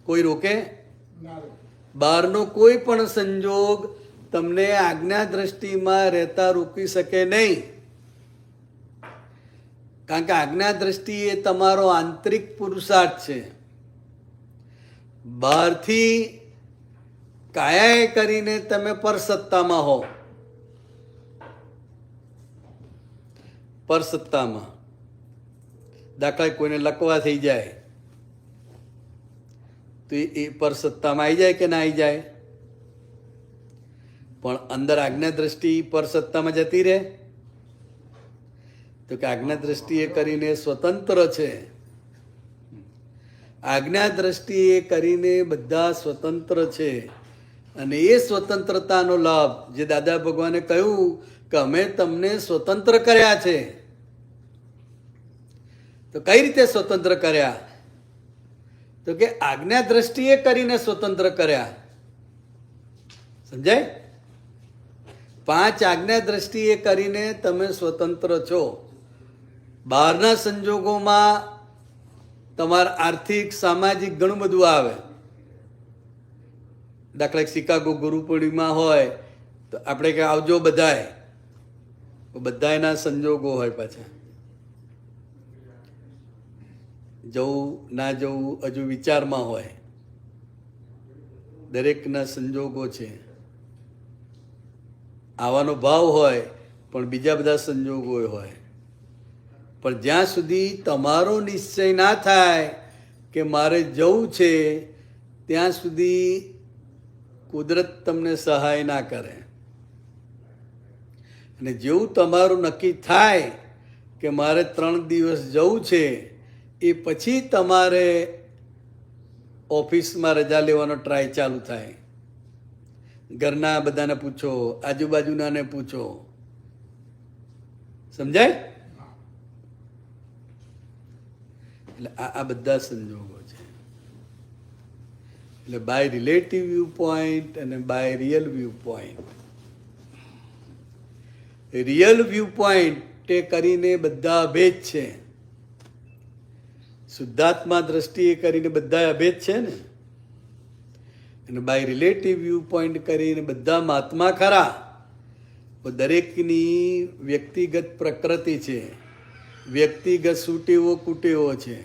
કોઈ રોકે? બહારનો કોઈ પણ સંજોગ તમને આજ્ઞા દ્રષ્ટિમાં રહેતા રોકી શકે નહીં. કારણ કે આજ્ઞા દ્રષ્ટિ એ તમારો આંતરિક પુરુષાર્થ છે. બહારથી કાયાએ કરીને તમે પરસત્તામાં હો. પરસત્તામાં દાખલા કોઈને લકવા થઈ જાય તો એ પરસત્તામાં આવી જાય કે ના આવી જાય? પણ અંદર આજ્ઞા દ્રષ્ટિ પરસત્તામાં જતી રહે? તો કે આજ્ઞા દ્રષ્ટિએ કરીને સ્વતંત્ર છે. આજ્ઞા દ્રષ્ટિએ કરીને બધા સ્વતંત્ર છે. અને એ સ્વતંત્રતાનો લાભ જે દાદા ભગવાને કહ્યું કે અમે તમને સ્વતંત્ર કર્યા છે. તો કઈ રીતે સ્વતંત્ર કર્યા? તો કે આજ્ઞા દ્રષ્ટિએ કરીને સ્વતંત્ર કર્યા. સમજાય? 5 આજ્ઞા દ્રષ્ટિએ કરીને તમે સ્વતંત્ર છો. બહારના સંજોગોમાં તમારા આર્થિક સામાજિક ઘણું બધું આવે. દાખલા શિકાગો ગુરુ પૂર્ણિમા હોય તો આપણે કે આવજો બધાય. બધાયના સંજોગો હોય પાછા. જવું ના જવું હજુ વિચારમાં હોય. દરેકના સંજોગો છે. આવવાનો ભાવ હોય પણ બીજા બધા સંજોગો હોય. પણ જ્યાં સુધી તમારો નિશ્ચય ના થાય કે મારે જવું છે ત્યાં સુધી કુદરત તમને સહાય ના કરે. અને જેવું તમારું નક્કી થાય કે મારે 3 દિવસ જવું છે એ પછી તમારે ઓફિસમાં રજા લેવાનો ટ્રાય ચાલુ થાય. ઘરના બધાને પૂછો, આજુબાજુનાને પૂછો. સમજાય? એટલે આ બધા સંજોગો છે. એટલે બાય રિલેટિવ વ્યૂ પોઈન્ટ અને by real view point. Real view point એ કરીને બધા અભેદ છે. શુદ્ધાત્મા દ્રષ્ટિએ કરીને બધા અભેદ છે ને. અને બાય રિલેટિવ વ્યૂ પોઈન્ટ કરીને બધા મહાત્મા ખરા. દરેકની વ્યક્તિગત પ્રકૃતિ છે. વ્યક્તિગત સુટેવો કુટેવો છે.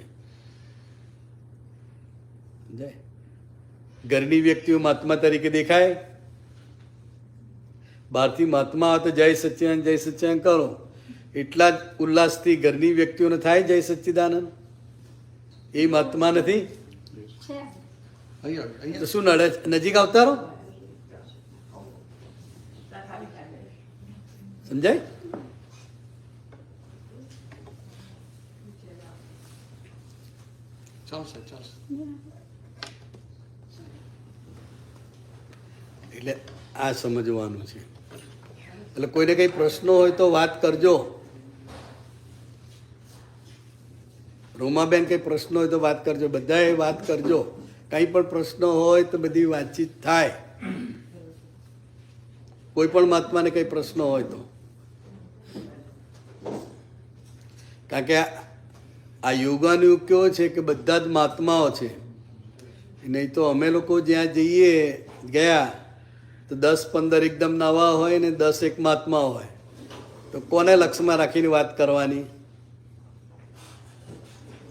ઘરની વ્યક્તિઓ મહાત્મા તરીકે દેખાય. બહારથી મહાત્મા હોય તો જય સચ્ચિદાનંદ જય સચ્ચિદાનંદ કરો. એટલા જ ઉલ્લાસથી ઘરની વ્યક્તિઓને થાય જય સચ્ચિદાનંદ. એ મહાત્મા નથી? તો શું નડે? નજીક આવતા રહો. સમજાય? એટલે આ સમજવાનું છે. એટલે કોઈને કઈ પ્રશ્નો હોય તો વાત કરજો. રોમાબેન કઈ પ્રશ્નો હોય તો વાત કરજો. બધાએ વાત કરજો. કંઈ પણ પ્રશ્નો હોય તો બધી વાતચીત થાય. કોઈ પણ મહાત્માને કઈ પ્રશ્નો હોય તો. કારણ કે આ યોગાનો યુગ કેવો છે કે બધા જ મહાત્માઓ છે. નહીં તો અમે લોકો જ્યાં જઈએ ગયા તો 10-15 એકદમ નવા હોય ને 10 એક મહાત્મા હોય. તો કોને લક્ષમાં રાખીને વાત કરવાની?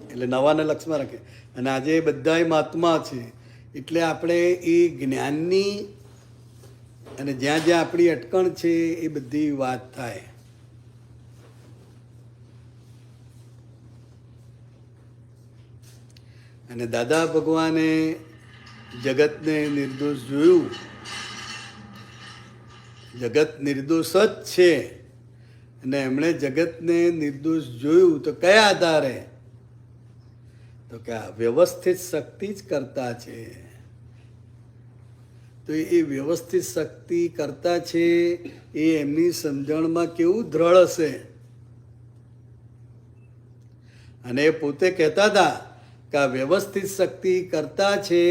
એટલે નવાને લક્ષમાં રાખે. અને આજે બધાય મહાત્મા છે. એટલે આપણે એ જ્ઞાનની અને જ્યાં જ્યાં આપણી અટકણ છે એ બધી વાત થાય. અને દાદા ભગવાને જગતને નિર્દોષ જોયું. જગત નિર્દોષ જ છે. અને એમણે જગતને નિર્દોષ જોયું તો કયા આધારે? તો કે આ વ્યવસ્થિત શક્તિ જ કરતા છે. તો એ વ્યવસ્થિત શક્તિ કરતા છે એ એમની સમજણમાં કેવું દ્રઢ હશે. અને એ પોતે કહેતા હતા કે આ વ્યવસ્થિત શક્તિ કરતા છે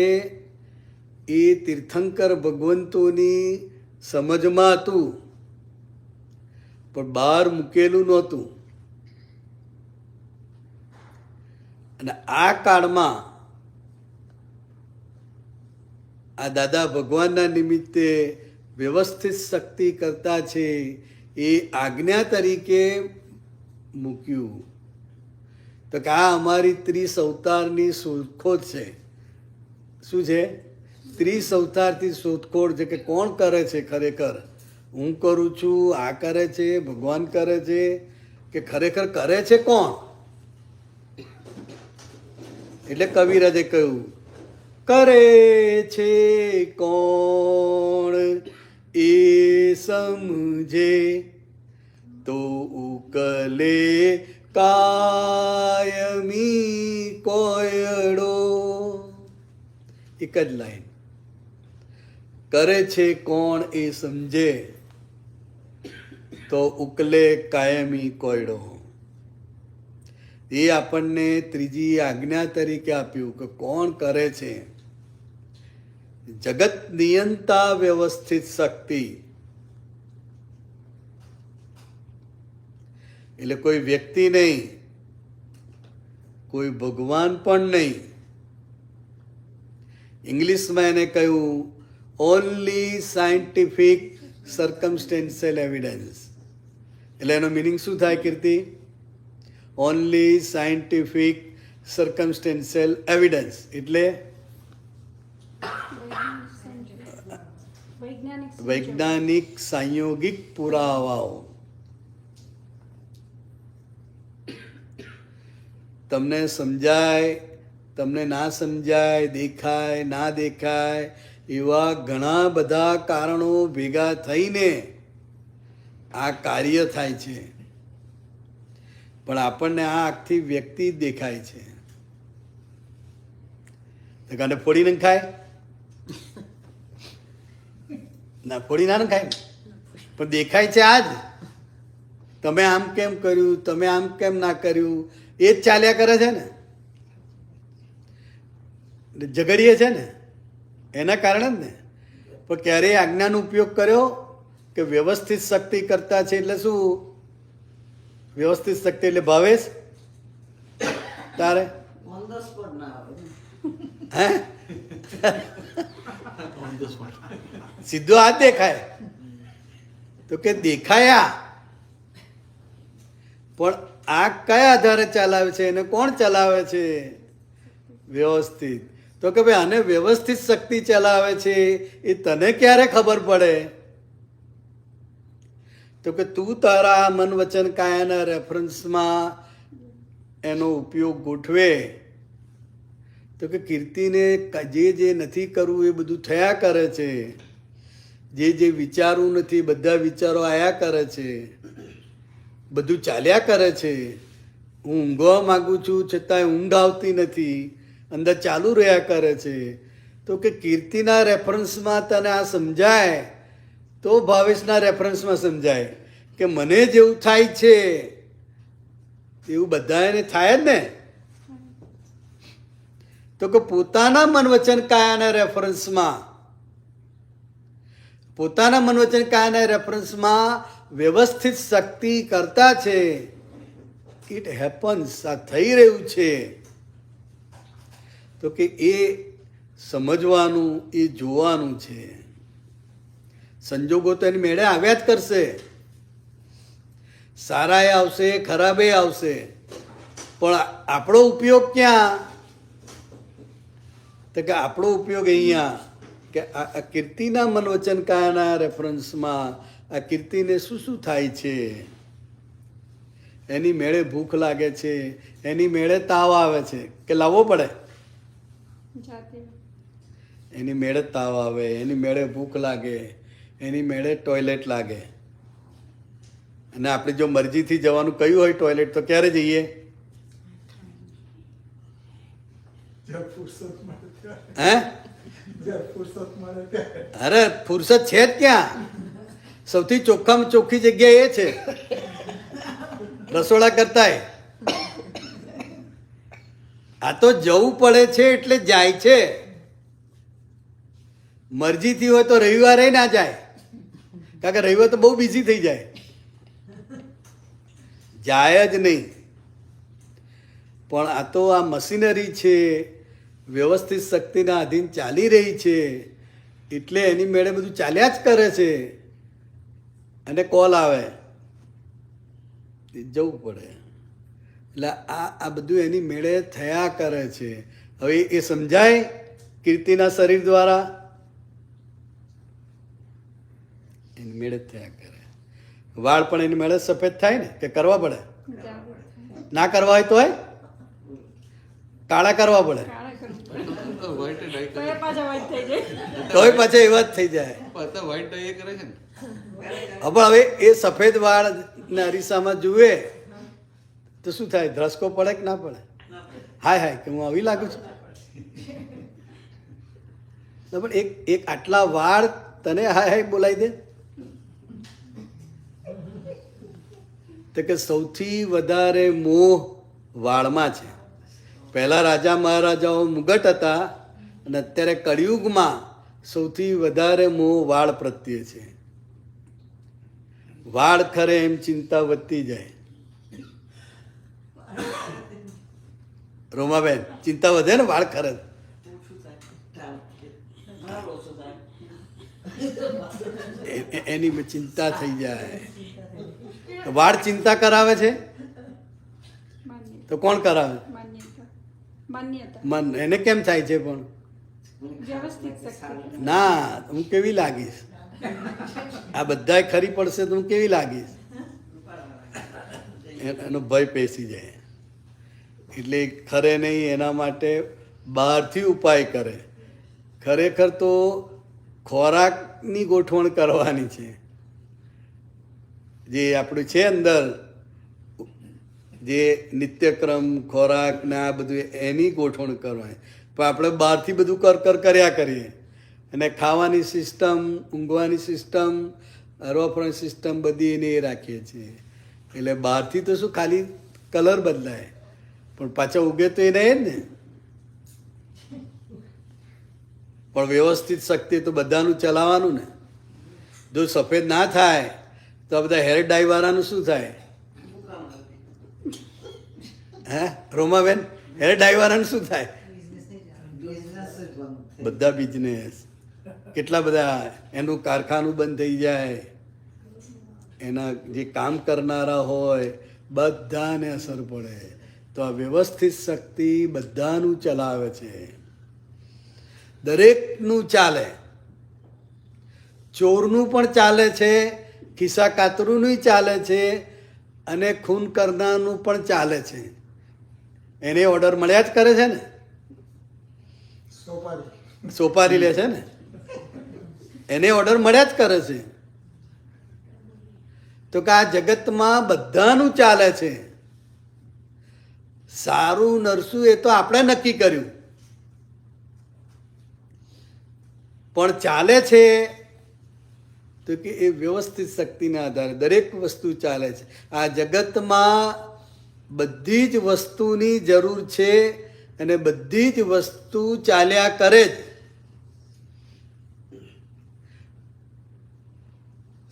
એ તીર્થંકર ભગવંતોની સમજમાં હતું પણ બહાર મૂકેલું નહોતું. અને આ કાળમાં આ દાદા ભગવાનના નિમિત્તે વ્યવસ્થિત શક્તિ કરતા છે એ આજ્ઞા તરીકે મૂક્યું. તો કે આ અમારી 30 અવતારની શોધખોળ છે. શું છે? 30 અવતારથી શોધખોળ છે કે કોણ કરે છે ખરેખર. હું કરું છું, આ કરે છે, ભગવાન કરે છે, કે ખરેખર કરે છે કોણ? એટલે કવિરાજે કહ્યું કરે છે કોણ એ સમજે તો ઉકલે કાયમી કોયડો. એક જ લાઈન. કરે છે કોણ એ સમજે તો ઉકલે કાયમી કોયડો. એ આપણને ત્રીજી આજ્ઞા તરીકે આપ્યું કે કોણ કરે છે. જગત નિયંતા વ્યવસ્થિત શક્તિ એટલે કોઈ વ્યક્તિ નહીં, કોઈ ભગવાન પણ નહીં. ઇંગ્લિશમાં એને કહ્યું ઓનલી સાયન્ટિફિક સર્કમસ્ટેન્શિયલ એવિડન્સ. એટલે એનો મિનિંગ શું થાય કીર્તિ? ઓનલી સાયન્ટિફિક સર્કમસ્ટેન્શિયલ એવિડન્સ એટલે વૈજ્ઞાનિક સંયોગિક પુરાવાઓ. તમને સમજાય, તમને ના સમજાય, દેખાય ના દેખાય એવા ઘણા બધા કારણો ભેગા થઈને આ કાર્ય થાય છે. પણ આપણને આ આખી વ્યક્તિ જ દેખાય છે. કાને ફોડી ન ખાય ના, ફોડી ના ખાય પણ દેખાય છે આજ. તમે આમ કેમ કર્યું, તમે આમ કેમ ના કર્યું, એ જ ચાલ્યા કરે છે ને. ઝઘડીએ છે ને એના કારણે જ ને. પણ ક્યારેય આજ્ઞાનો ઉપયોગ કર્યો કે વ્યવસ્થિત શક્તિ કરતા છે એટલે શું? વ્યવસ્થિત શક્તિ એટલે ભાવેશ તારે હે સીધો હાથ દેખાય તો કે દેખાયા, પણ આ કયા આધારે ચલાવે છે, એને કોણ ચલાવે છે? વ્યવસ્થિત. તો કે ભાઈ આને વ્યવસ્થિત શક્તિ ચલાવે છે એ તને ક્યારે ખબર પડે? તો કે તું તારા મન વચન કાયાના રેફરન્સમાં એનો ઉપયોગ ગોઠવે તો કે કીર્તિને જે નથી કરવું એ બધું થયા કરે છે. જે વિચારવું નથી બધા વિચારો આયા કરે છે, બધું ચાલ્યા કરે છે. હું ઊંઘવા માગું છું છતાંય ઊંઘ આવતી નથી, અંદર ચાલુ રહ્યા કરે છે. તો કે કીર્તિના રેફરન્સમાં તને આ સમજાય તો ભાવેશના રેફરન્સમાં સમજાય કે મને જેવું થાય છે એવું બધાને થાય જ ને. તો કે પોતાના મન વચન કાયાના રેફરન્સમાં, પોતાના મન વચન કાયાના રેફરન્સમાં વ્યવસ્થિત શક્તિ કરતા છે. ઇટ હેપન્સ, આ થઈ રહ્યું છે. તો કે એ સમજવાનું, એ જોવાનું છે. સંજોગો તો એની મેળે આવ્યા જ કરશે, સારા એ આવશે, ખરાબ એ આવશે, પણ આપણો ઉપયોગ ક્યાં? તો કે આપણો ઉપયોગ અહીંયા કે આ કીર્તિના મન વચન કાયાના રેફરન્સમાં આ કીર્તિને શું શું થાય છે. એની મેળે ભૂખ લાગે છે, એની મેળે તાવ આવે છે કે લાવવો પડે? એની મેળે તાવ આવે, એની મેળે ભૂખ લાગે, એની મેળે ટોયલેટ લાગે. અને આપણે જો મરજીથી જવાનું કહ્યું હોય ટોયલેટ તો ક્યારે જઈએ? હે? અરે ફુરસત છે જ ક્યાં? સૌથી ચોખ્ખામાં ચોખ્ખી જગ્યા એ છે રસોડા કરતાંય. આ તો જવું પડે છે એટલે જાય છે. મરજીથી હોય તો રવિવારે ના જાય, કારણ કે રવિવાર તો બહુ બિઝી થઈ જાય, જાય જ નહીં. પણ આ તો આ મશીનરી છે, વ્યવસ્થિત શક્તિના અધીન ચાલી રહી છે. એટલે એની મેળે બધું ચાલ્યા જ કરે છે. અને કોલ આવે જવું પડે. એટલે આ બધું એની મેળે થયા કરે છે. હવે એ સમજાય કીર્તિના શરીર દ્વારા એની મેળે જ થયા કરે. વાળ પણ એની મેળે સફેદ થાય ને કે કરવા પડે? ના કરવા હોય તોય કાળા કરવા પડે, તોય પાછા એવા જ થઈ જાય. પણ હવે એ સફેદ વાળ ને અરીસામાં જુએ તો શું થાય? ધ્રસકો પડે કે ના પડે? હાય હાય કે હું આવી લાગુ છું. પણ એક આટલા વાળ તને હાય હાય બોલાવી દે તો કે સૌથી વધારે મોહ વાળમાં છે. પહેલા રાજા મહારાજાઓ મુગટ હતા અને અત્યારે કળિયુગમાં સૌથી વધારે મોહ વાળ પ્રત્યે છે. વાળ ખરે એમ ચિંતા વધતી જાય. રોમાબેન, ચિંતા વધે ને વાળ ખરે? એની ચિંતા થઈ જાય. વાળ ચિંતા કરાવે છે તો કોણ કરાવે? મન. એને કેમ થાય છે? પણ ના, હું કેવી લાગીશ? આ બધા ખરી પડશે તો હું કેવી લાગીશ? એનો ભય પેસી જાય. એટલે ખરે નહીં એના માટે બહારથી ઉપાય કરે. ખરેખર તો ખોરાકની ગોઠવણ કરવાની છે. જે આપણું છે અંદર જે નિત્યક્રમ ખોરાક ને આ બધું એની ગોઠવણ કરવાની. પણ આપણે બહારથી બધું કર્યા કરીએ અને ખાવાની સિસ્ટમ, ઊંઘવાની સિસ્ટમ, હરવા ફરવાની સિસ્ટમ બધી એને એ રાખીએ છીએ. એટલે બહારથી તો શું ખાલી કલર બદલાય પણ પાછા ઉગે તો એ નહીં ને. પણ વ્યવસ્થિત શક્તિ તો બધાનું ચલાવવાનું ને. જો સફેદ ના થાય તો આ બધા હેર ડાય વાળાનું શું થાય? હે રોમાબેન, હેર ડાય વાળાનું શું થાય? બધા બિઝનેસ, કેટલા બધા એનું કારખાનું બંધ થઈ જાય. એના જે કામ કરનારા હોય બધાને અસર પડે. તો આ વ્યવસ્થિત શક્તિ બધાનું ચલાવે છે, દરેકનું ચાલે. ચોરનું પણ ચાલે છે, ખિસ્સા કાતરુંનું ચાલે છે અને ખૂન કરનારનું પણ ચાલે છે. એને ઓર્ડર મળ્યા જ કરે છે ને. સોપારી લે છે ને, એને ઓર્ડર મળ્યા જ કરે છે. તો કે આ જગતમાં બધાનું ચાલે છે. સારું નરસું એ તો આપણે નક્કી કર્યું, પણ ચાલે છે તો કે એ વ્યવસ્થિત શક્તિના આધારે દરેક વસ્તુ ચાલે છે. આ જગતમાં બધી જ વસ્તુની જરૂર છે અને બધી જ વસ્તુ ચાલ્યા કરે જ.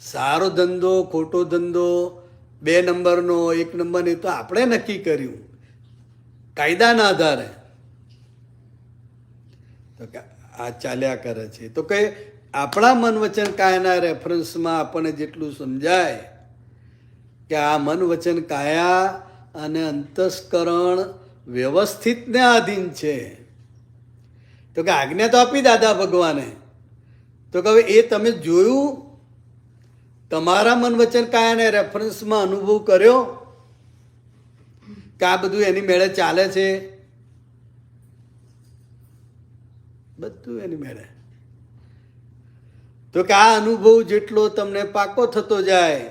સારો ધંધો, ખોટો ધંધો, 2 નંબરનો, 1 નંબરનો તો આપણે નક્કી કર્યું કાયદાના આધારે. તો કે આ ચાલ્યા કરે છે. તો કે આપણા મન વચન કાયાના રેફરન્સમાં આપણને જેટલું સમજાય કે આ મન વચન કાયા અને અંતસ્કરણ વ્યવસ્થિતને આધીન છે. તો કે આજ્ઞા તો આપી દાદા ભગવાને. તો કે હવે એ તમે જોયું, તમારા મન વચન કાયાને રેફરન્સમાં અનુભવ કર્યો કે આ બધું એની મેળે ચાલે છે? બધું એની મેળે. તો કે આ અનુભવ જેટલો તમને પાકો થતો જાય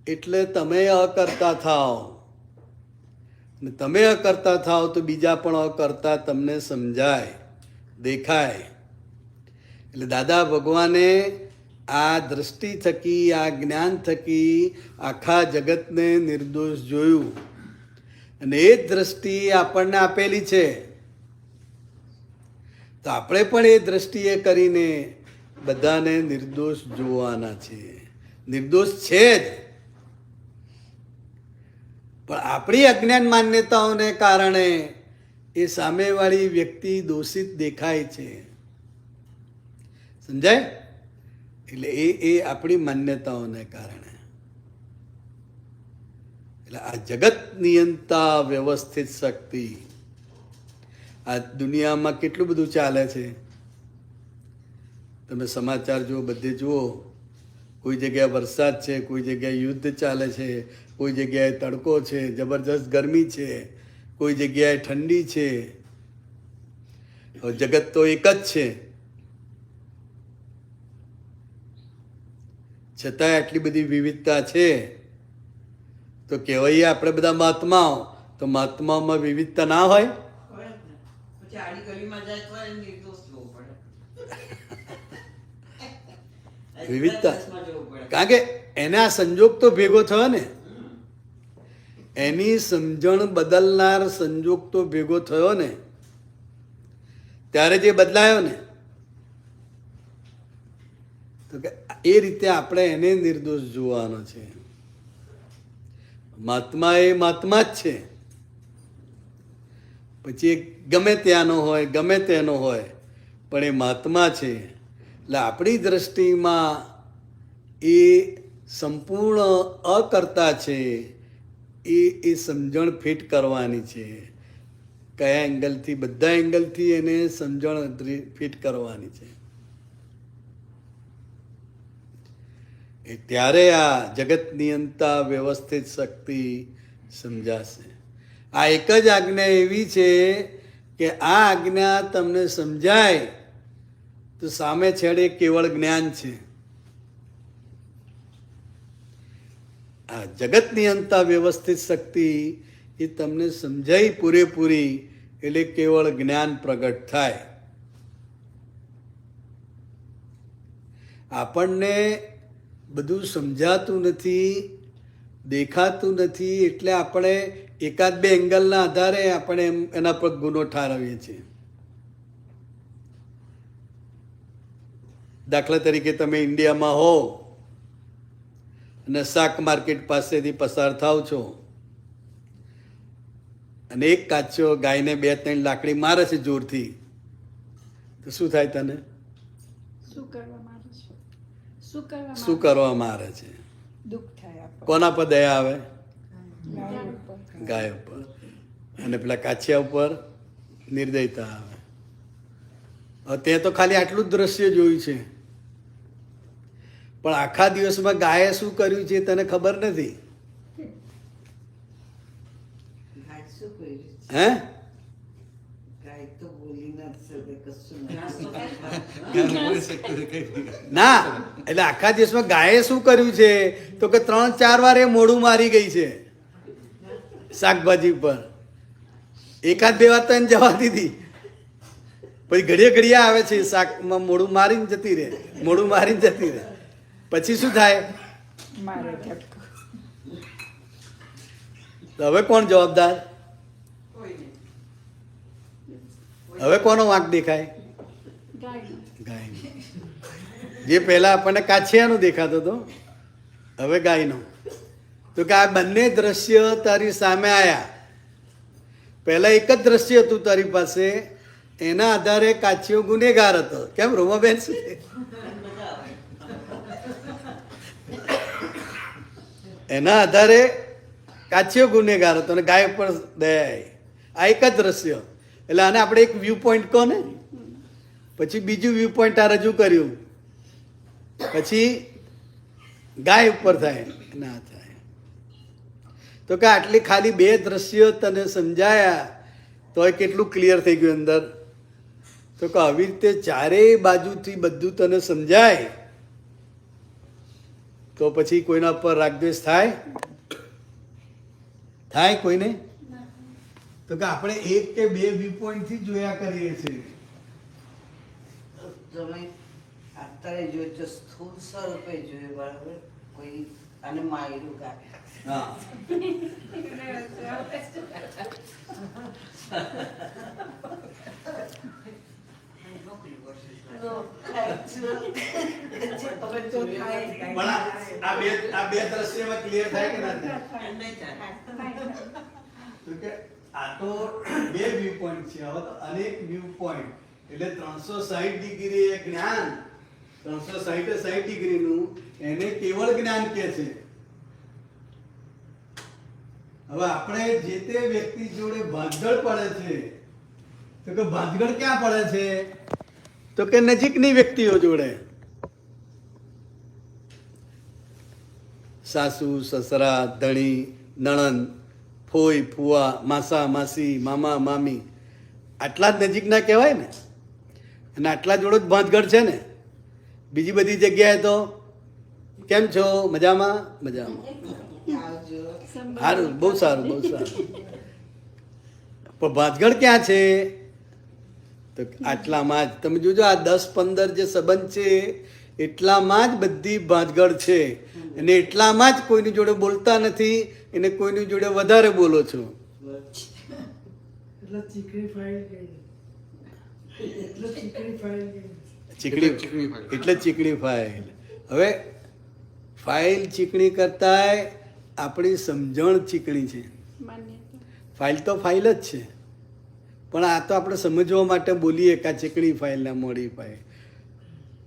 એટલે તમે અકર્તા થાવ. તમે અકર્તા થાવ તો બીજા પણ અકર્તા તમને સમજાય, દેખાય. એટલે દાદા ભગવાને આ દ્રષ્ટિ થકી, આ જ્ઞાન થકી આખા જગતને નિર્દોષ જોયું અને એ દ્રષ્ટિ આપણને આપેલી છે. તો આપણે પણ એ દ્રષ્ટિએ કરીને બધાને નિર્દોષ જોવાના છે. નિર્દોષ છે જ, પણ આપણી અજ્ઞાન માન્યતાઓને કારણે એ સામેવાળી વ્યક્તિ દોષિત દેખાય છે. સમજાય? એટલે એ આપણી માન્યતાઓને કારણે. એટલે આ જગત નિયંતા વ્યવસ્થિત શક્તિ, આ દુનિયામાં કેટલું બધું ચાલે છે. તમે સમાચાર જુઓ, બધે જુઓ, કોઈ જગ્યાએ વરસાદ છે, કોઈ જગ્યાએ યુદ્ધ ચાલે છે, કોઈ જગ્યાએ તડકો છે, જબરજસ્ત ગરમી છે, કોઈ જગ્યાએ ઠંડી છે. જગત તો એક જ છે, છતાંય આટલી બધી વિવિધતા છે. તો કહેવાય આપણે બધા મહાત્માઓ, તો મહાત્માઓમાં વિવિધતા ના હોય? વિવિધતા, કારણ કે એને આ સંજોગ તો ભેગો થયો ને, એની સમજણ બદલનાર સંજોગ તો ભેગો થયો ને, ત્યારે જે બદલાયો ને, તો કે એ રીતે આપણે એને નિર્દોષ જોવાનો છે. મહાત્મા એ મહાત્મા જ છે, પછી ગમે ત્યાંનો હોય, ગમે તેનો હોય, પણ એ મહાત્મા છે. એટલે આપણી દ્રષ્ટિમાં એ સંપૂર્ણ અકર્તા છે. એ સમજણ ફિટ કરવાની છે. કયા એંગલથી? બધા એંગલથી એને સમજણ ફિટ કરવાની છે. એ ત્યારે આ જગત નિયંતા વ્યવસ્થિત શક્તિ સમજાશે. આ એક જ આજ્ઞા એવી છે કે આ આજ્ઞા તમને સમજાય તો સામે છેડે કેવળ જ્ઞાન છે. આ જગત નિયંતા વ્યવસ્થિત શક્તિ એ તમને સમજાય પૂરેપૂરી, એટલે કેવળ જ્ઞાન પ્રગટ થાય. આપણને બધું સમજાતું નથી, દેખાતું નથી, એટલે આપણે એકાદ બે એંગલના આધારે આપણે એના પર ગુનો ઠારવીએ છીએ. દાખલા તરીકે તમે ઇન્ડિયામાં હો અને શાક માર્કેટ પાસેથી પસાર થાવ છો અને એક કાચો ગાયને 2-3 લાકડી મારે છે જોરથી, તો શું થાય તને? શું કરવા મારે છે? કોના પર દયા આવે? ગાય ઉપર. અને પેલા કાચિયા ઉપર નિર્દયતા આવે. તે તો ખાલી આટલું જ દ્રશ્ય જોયું છે, પણ આખા દિવસમાં ગાયે શું કર્યું છે તને ખબર નથી. હે? ના, એટલે આખા દિવસમાં ગાયે શું કર્યું છે તો કે 3-4 વાર એ મોઢું મારી ગઈ છે શાકભાજી પર. 1-2 વાર તો એને જવા દીધી, પછી ઘડીએ આવે છે શાકમાં મોઢું મારીને જતી રહે, મોઢું મારીને જતી રહે. પછી શું થાય? તો હવે કોણ જવાબદાર? હવે કોનો વાંક દેખાય? ગાયનો. જે પહેલા આપણને કાછિયાનો દેખાતો હતો, હવે ગાયનો. તો કે આ બંને દ્રશ્ય તારી સામે આવ્યા. પહેલા એક જ દ્રશ્ય હતું તારી પાસે, એના આધારે કાછિયો ગુનેગાર હતો. કેમ રોમાબેન? શું છે? એના આધારે કાછિયો ગુનેગાર હતો અને ગાય પર દયા. આ એક જ દ્રશ્ય. એટલે આને આપણે એક વ્યૂ પોઈન્ટ કહો ને, પછી બીજું વ્યૂ પોઈન્ટ આ રજૂ કર્યું, પછી ગાય ઉપર થાય ના થાય. તો કે આટલી ખાલી 2 દ્રશ્યો તને સમજાયા તોય કેટલું ક્લિયર થઈ ગયું અંદર. તો કે આવી રીતે ચારેય બાજુથી બધું તને સમજાય તો પછી કોઈના પર રાગદ્વેષ થાય? થાય કોઈને? તો કે આપણે 1 કે 2 વ્યૂ પોઈન્ટ થી જોયા કરીએ છીએ. તમે અત્યારે જોયું તો સ્થૂળ સ્વરૂપે જોયું, બરાબર? કોઈ અને માયરું ગાય. હા. આ બે દ્રશ્યમાં ક્લિયર થાય કે ના થાય? તો કે આ તો 2 વ્યૂ પોઈન્ટ છે. હવે તો અનેક વ્યૂ પોઈન્ટ, એટલે 360 ડિગ્રી એ જ્ઞાન 360 ડિગ્રીનું એને કેવળ જ્ઞાન કહે છે. હવે આપણે જે તે વ્યક્તિ જોડે ભાંજગળ પડે છે તો કે ભાંજગળ ક્યાં પડે છે તો કે નજીકની વ્યક્તિઓ જોડે. સાસુ સસરા ધણી નણંદ ફોઈ ફુવા માસા માસી મામા મામી આટલા જ નજીકના કહેવાય ને. અને આટલા જોડો જ ભાંજગળ છે ને. બીજી બધી જગ્યાએ તો કેમ છો મજામાં મજામાં આવજો. સારું બહુ સારું બહુ સારું. પણ ભાંજગળ ક્યાં છે તો આટલામાં જ. તમે જોજો આ 10-15 જે સંબંધ છે એટલામાં જ બધી ભાંજગળ છે. અને એટલામાં જ કોઈની જોડે બોલતા નથી અને કોઈની જોડે વધારે બોલો છો. એટલે ચીકણી ફાઇલ. હવે ફાઇલ ચીકણી કરતાંય આપણી સમજણ ચીકણી છે. ફાઇલ તો ફાઇલ જ છે પણ આ તો આપણે સમજવા માટે બોલીએ કે આ ચીકણી ફાઇલ ના મોડી ફાઇલ.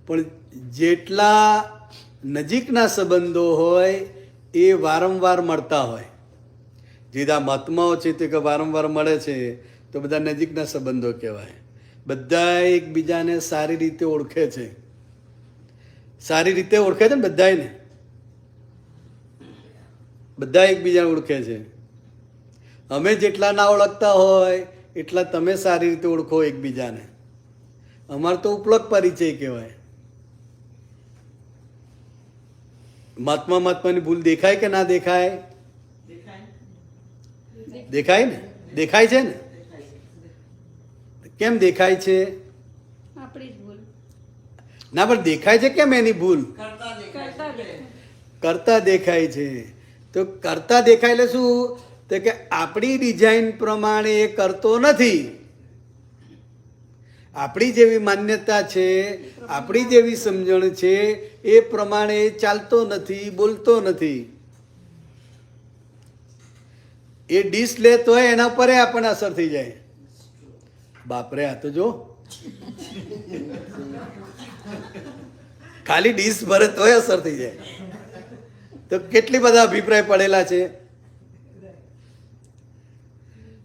પણ જેટલા નજીકના સંબંધો હોય એ વારંવાર મળતા હોય. જેના મહાત્માઓ છે તે કે વારંવાર મળે છે તો બધા નજીકના સંબંધો કહેવાય. બધા એકબીજાને સારી રીતે ઓળખે છે. સારી રીતે ઓળખે છે ને બધાને. બધા એકબીજાને ઓળખે છે. અમે જેટલા ના ઓળખતા હોય એટલા તમે સારી રીતે ઓળખો એકબીજાને. અમારે તો ઉપલક પરિચય કહેવાય. મહાત્માની ભૂલ દેખાય કે ના દેખાય? દેખાય ને. દેખાય છે ને. કેમ દેખાય છે? ના પણ દેખાય છે કેમ? એની ભૂલ કરતા દેખાય છે. તો કરતા દેખાય એટલે શું તો કે આપણી ડિઝાઇન પ્રમાણે એ કરતો નથી. આપણી જેવી માન્યતા છે આપણી જેવી સમજણ છે એ પ્રમાણે ચાલતો નથી બોલતો નથી. એ ડીશ લે તો એના પર આપણને અસર થઈ જાય. બાપરે આ તો જો ખાલી ડીશ ભરે તોય અસર થઈ જાય. તો કેટલી બધા અભિપ્રાય પડેલા છે.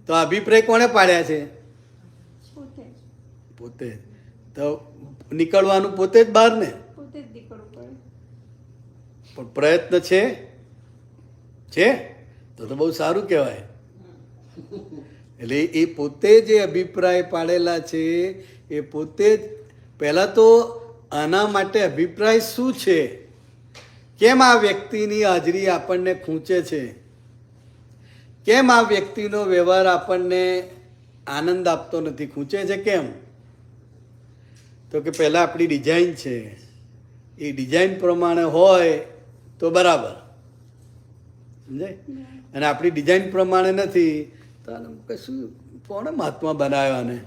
તો અભિપ્રાય કોણે પાડ્યા છે? પોતે. તો નીકળવાનું પોતે જ બહાર ને. પણ પ્રયત્ન છે તો બહુ સારું કહેવાય. એટલે એ પોતે જે અભિપ્રાય પાડેલા છે એ પોતે જ પહેલા તો આના માટે અભિપ્રાય શું છે, કેમ આ વ્યક્તિની હાજરી આપણને ખૂંચે છે, કેમ આ વ્યક્તિનો વ્યવહાર આપણને આનંદ આપતો નથી, ખૂંચે છે કેમ? તો કે પહેલાં આપણી ડિઝાઇન છે એ ડિઝાઇન પ્રમાણે હોય તો બરાબર સમજાય. અને આપણી ડિઝાઇન પ્રમાણે નથી તો કશું કોણે મહાત્મા બનાવ્યા ને?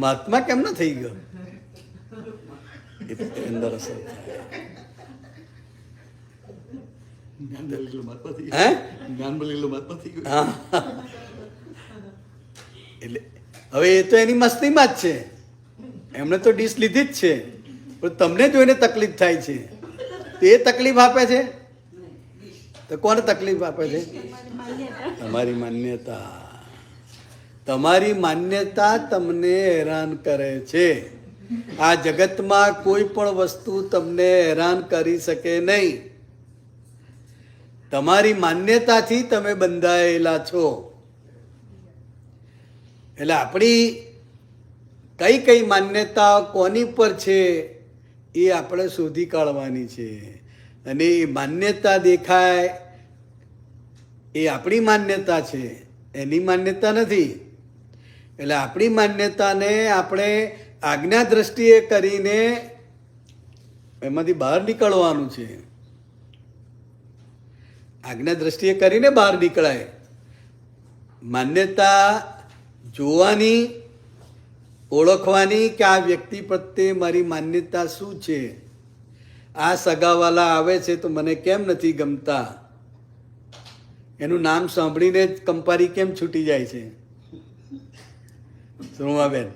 મહાત્મા કેમ ન થઈ ગયો? અંદર અસર એટલે હવે એ તો એની મસ્તીમાં જ છે. એમણે તો ડીશ લીધી જ છે પણ તમને જોઈને તકલીફ થાય છે. તો એ તકલીફ આપે છે તો કોને તકલીફ આપે છે? તમારી માન્યતા. તમારી માન્યતા તમને હેરાન કરે છે. આ જગતમાં કોઈ પણ વસ્તુ તમને હેરાન કરી શકે નહીં. તમારી માન્યતાથી તમે બંધાયેલા છો. એટલે આપણી કઈ કઈ માન્યતા કોની પર છે એ આપણે શોધી કાઢવાની છે. અને એ માન્યતા દેખાય એ આપણી માન્યતા છે, એની માન્યતા નથી. એટલે આપણી માન્યતાને આપણે આજ્ઞા દ્રષ્ટિએ કરીને એમાંથી બહાર નીકળવાનું છે. આજ્ઞા દ્રષ્ટિએ કરીને બહાર નીકળાય. માન્યતા જોવાની, ઓળખવાની કે આ વ્યક્તિ પ્રત્યે મારી માન્યતા શું છે. આ સગાવાલા આવે છે તો મને કેમ નથી ગમતા? એનું નામ સાંભળીને જ કંપારી કેમ છૂટી જાય છે? સોમાબેન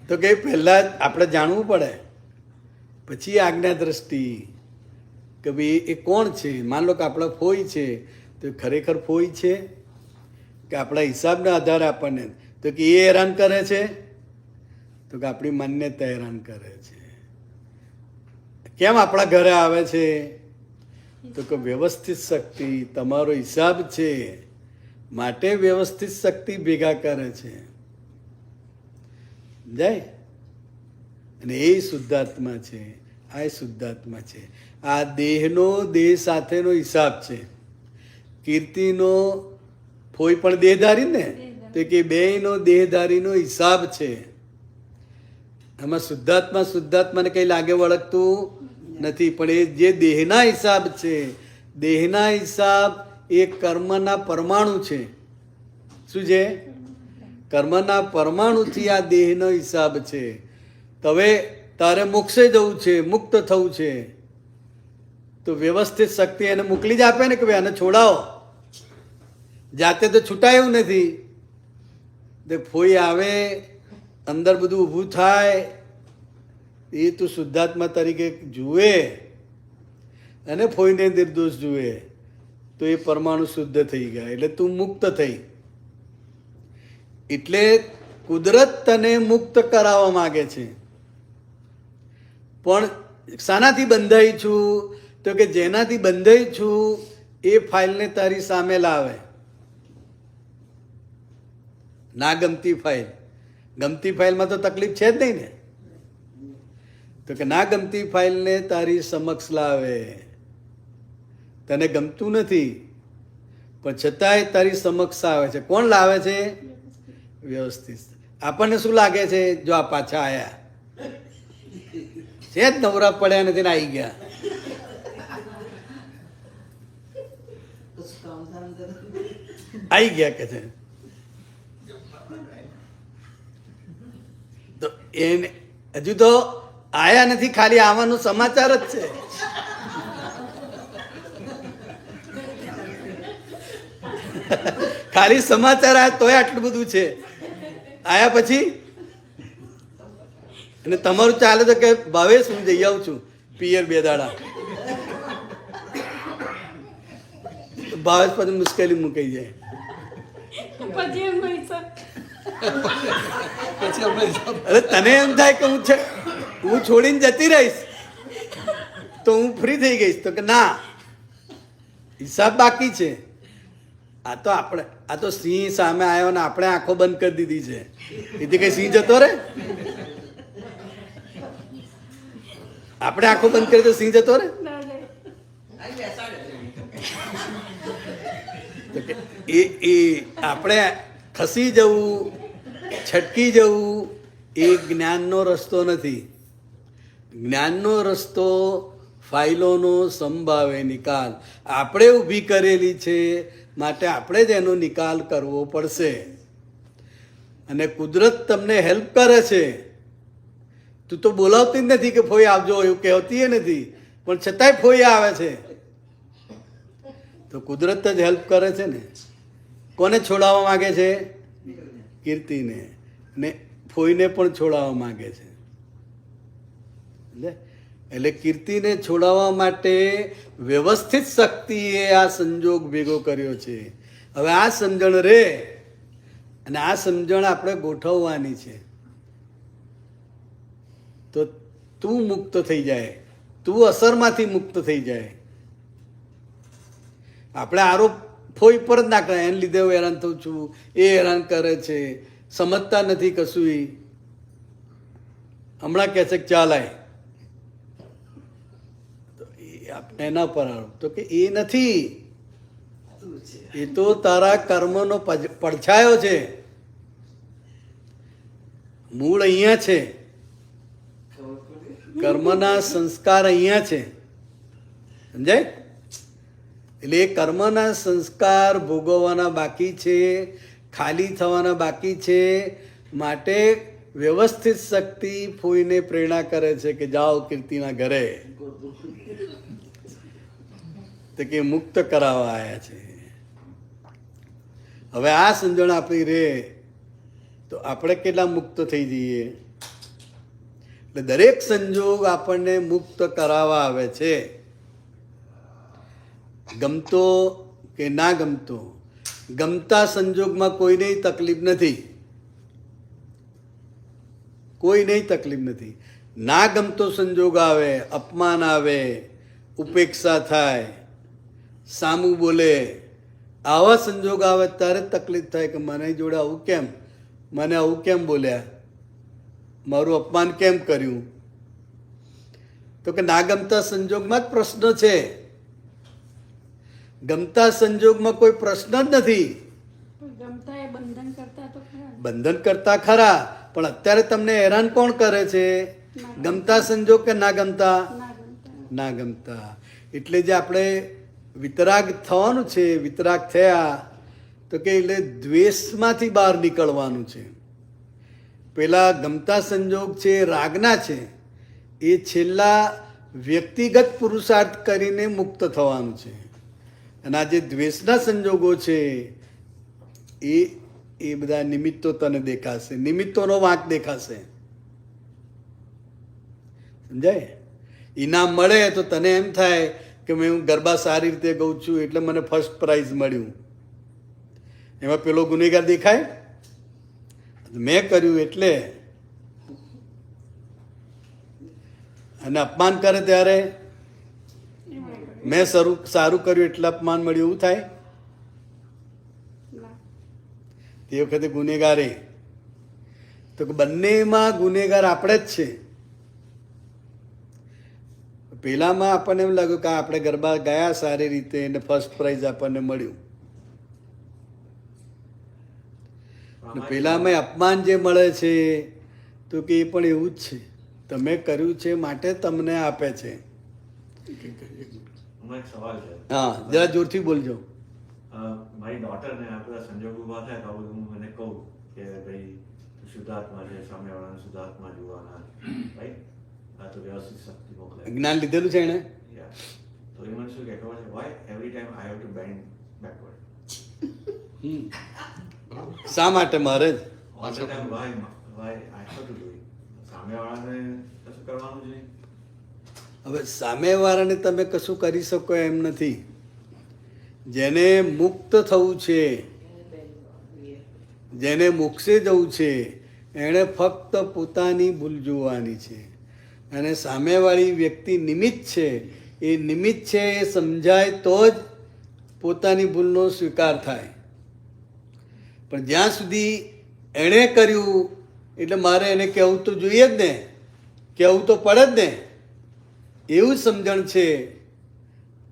તો કે પહેલાં આપણે જાણવું પડે, પછી આજ્ઞા દ્રષ્ટિ કે ભાઈ એ કોણ છે. માન લો કે આપણા ફોઈ છે, તો એ ખરેખર ફોઈ છે કે આપણા હિસાબના આધારે આપણને, તો કે એ હેરાન કરે છે, તો કે આપણી માન્યતા હેરાન કરે છે. કેમ આપણા ઘરે આવે છે, તો કે વ્યવસ્થિત શક્તિ તમારો હિસાબ છે માટે વ્યવસ્થિત શક્તિ ભેગા કરે છે. જાય અને એ શુદ્ધાત્મા છે, આ શુદ્ધાત્મા છે. આ દેહનો દેહ સાથેનો હિસાબ છે. કીર્તિનો ફોઈ પણ દેહધારી ને, તો કે બેયનો દેહધારીનો હિસાબ છે. આમાં શુદ્ધાત્માને કંઈ લાગે વળગતું નથી, પણ એ જે દેહના હિસાબ છે, દેહના હિસાબ એ કર્મના પરમાણુ છે. શું છે? કર્મના પરમાણુથી આ દેહનો હિસાબ છે. તો હવે તારે મોક્ષે જવું છે, મુક્ત થવું છે, તો વ્યવસ્થિત શક્તિ એને મોકલી જ આપે ને કે ભાઈ આને છોડાવો. જાતે તો છૂટાય એવું નથી. તે ફોઈ આવે, અંદર બધું ઊભું થાય, એ તું શુદ્ધાત્મા તરીકે જુએ અને ફોઈને નિર્દોષ જુએ, તો એ પરમાણુ શુદ્ધ થઈ ગયા, એટલે તું મુક્ત થઈ. એટલે કુદરત તને મુક્ત કરાવવા માંગે છે. પણ શાનાથી બંધાઈ છું, તો કે જેનાથી બંધાઈ છું એ ફાઇલને તારી સામે લાવે. ના ગમતી ફાઇલ, ગમતી ફાઇલમાં તો તકલીફ છે જ નહીં ને. તો કે ના ગમતી ફાઇલને તારી સમક્ષ લાવે. તને ગમતું નથી પણ છતાંય તારી સમક્ષ આવે છે. કોણ લાવે છે? વ્યવસ્થિત. આપણને શું લાગે છે? જો આ પાછા આયા છે જ, નવરા પડ્યા નથી ને આવી ગયા. આવી ગયા કે છે, તો એને હજુ તો આયા નથી, ખાલી આવવાનો સમાચાર જ છે. ખાલી સમાચાર આયા તોય આટલું બધું છે. આયા પછી અને તમારું ચાલે તો કે ભાવેશ હું જઈ આવું છું પિયર 2 દાડા. ભાવેશ પછી મુશ્કેલી મુકાઈ જાય. અરે તને એમ થાય કે હું છોડીને જતી રહીશ તો હું ફ્રી થઈ ગઈશ, તો કે ના, હિસાબ બાકી છે. આ તો સિંહ સામે આવ્યો ને આપણે આંખો બંધ કરી દીધી છે. એથી કઈ સિંહ જતો રે? આપણે આંખો બંધ કરી તો સિંહ જતો રે? એ આપણે ખસી જવું, છટકી જવું એ જ્ઞાનનો રસ્તો નથી. જ્ઞાનનો રસ્તો ફાઇલોનો સંભાવે નિકાલ આપણે ઊભી કરેલી છે, માટે આપણે જ એનો નિકાલ કરવો પડશે. અને કુદરત તમને હેલ્પ કરે છે. તું તો બોલાવતી જ નથી કે ફોઈ આવજો, એવું કહેતી નથી, પણ છતાંય ફોઈ આવે છે. તો કુદરત જ હેલ્પ કરે છે ને. કોને છોડાવવા માંગે છે? કીર્તિને. ને ફોઈને પણ છોડાવવા માંગે છે. એટલે કીર્તિને છોડાવવા માટે વ્યવસ્થિત શક્તિએ આ સંજોગ ભેગો કર્યો છે. હવે આ સમજણ રે, અને આ સમજણ આપણે ગોઠવવાની છે, તો તું મુક્ત થઈ જાય, તું અસરમાંથી મુક્ત થઈ જાય. આપણે આરોપ ફોઈ પર જ ના કરે, એને લીધે હું હેરાન થઉં છું, એ હેરાન કરે છે, સમજતા નથી કશું. હમણાં કહે છે કે ચાલાય, એના પર આરોપ, તો કે એ નથી, એ તો તારા કર્મનો પડછાયો છે. મૂળ અહીંયા છે, કર્મના સંસ્કાર અહીંયા છે. સમજાય? એટલે એ કર્મના સંસ્કાર ભોગવવાના બાકી છે, ખાલી થવાના બાકી છે. માટે વ્યવસ્થિત શક્તિ ફોઈને પ્રેરણા કરે છે કે જાઓ કીર્તિના ઘરે, તો કે મુક્ત કરાવવા આવ્યા છે. હવે આ સમજણ આપણી રે તો તો આપણે કેટલા મુક્ત થઈ જઈએ. એટલે દરેક સંજોગ આપણને મુક્ત કરાવવા આવે છે, ગમતો કે ના ગમતો. ગમતા સંજોગમાં કોઈને તકલીફ નથી, કોઈને તકલીફ નથી. ના ગમતો સંજોગ આવે, અપમાન આવે, ઉપેક્ષા થાય, સામું બોલે, આવા સંજોગ આવે ત્યારે તકલીફ થાય કે મને જોડે આવું કેમ, મને આવું કેમ બોલ્યા, મારું અપમાન કેમ કર્યું. તો કે ના ગમતા સંજોગમાં જ પ્રશ્ન છે, ગમતા સંજોગમાં કોઈ પ્રશ્ન જ નથી. ગમતા એ બંધન કરતા તો ખરા. બંધન કરતા ખરા, પણ અત્યારે તમને હેરાન કોણ કરે છે? ગમતા સંજોગ કે ના ગમતા? ના ગમતા. ના ગમતા. એટલે જે આપણે વિતરાગ થવાનું છે, વિતરાગ થયા તો કે એટલે દ્વેષમાંથી બહાર નીકળવાનું છે. પેલા ગમતા સંજોગ છે, રાગના છે, એ છેલ્લા વ્યક્તિગત પુરુષાર્થ કરીને મુક્ત થવાનું છે. અને આ જે દ્વેષના સંજોગો છે એ બધા નિમિત્તો તને દેખાશે, નિમિત્તોનો વાંક દેખાશે. સમજાય? ઇનામ મળે તો તને એમ થાય કે હું ગરબા સારી રીતે ગાઉં છું એટલે મને ફર્સ્ટ પ્રાઇઝ મળ્યું. એમાં પેલો ગુનેગાર દેખાય, મેં કર્યું એટલે. અને અપમાન કરે ત્યારે મેં સારું કર્યું એટલે અપમાન મળ્યું, એવું થાય. તે વખતે ગુનેગારે તો બંનેમાં ગુનેગાર આપણે જ છે. પેલામાં આપણને એમ લાગ્યું કે આપણે ગરબા ગયા સારી રીતે અને ફર્સ્ટ પ્રાઇઝ આપણને મળ્યું. પેલામાં અપમાન જે મળે છે તો કે એ પણ એવું જ છે, તમે કર્યું છે માટે તમને આપે છે. હા, જરા જોરથી બોલજો. મારી ડોટરને આ બધા સંજોગ ઉભા થાય તો આ બધું હું મને કહું કે ભાઈ શુદ્ધાત્મા છે, સામેવાળાને શુદ્ધાત્મા જોવાના, રાઈટ? આ તો વ્યવસ્થિત શક્તિ મોકલે. જ્ઞાન લીધેલું છે એને. તો એ મને શું કહે ખબર છે? Why every time I have to bend backward. શા માટે મારે જ? All the time why I have to do it. સામેવાળાને કશું કરવાનું જ નહીં. હવે સામેવાળાને તમે કશું કરી શકો એમ નથી. જેને મુક્ત થવું છે, જેને મોક્ષે જવું છે, એણે ફક્ત પોતાની ભૂલ જોવાની છે. અને સામેવાળી વ્યક્તિ નિમિત્ત છે, એ નિમિત્ત છે એ સમજાય તો જ પોતાની ભૂલનો સ્વીકાર થાય. પણ જ્યાં સુધી એણે કર્યું એટલે મારે એને કહેવું તો જોઈએ જ ને, કહેવું તો પડે જ ને, એવું સમજણ છે,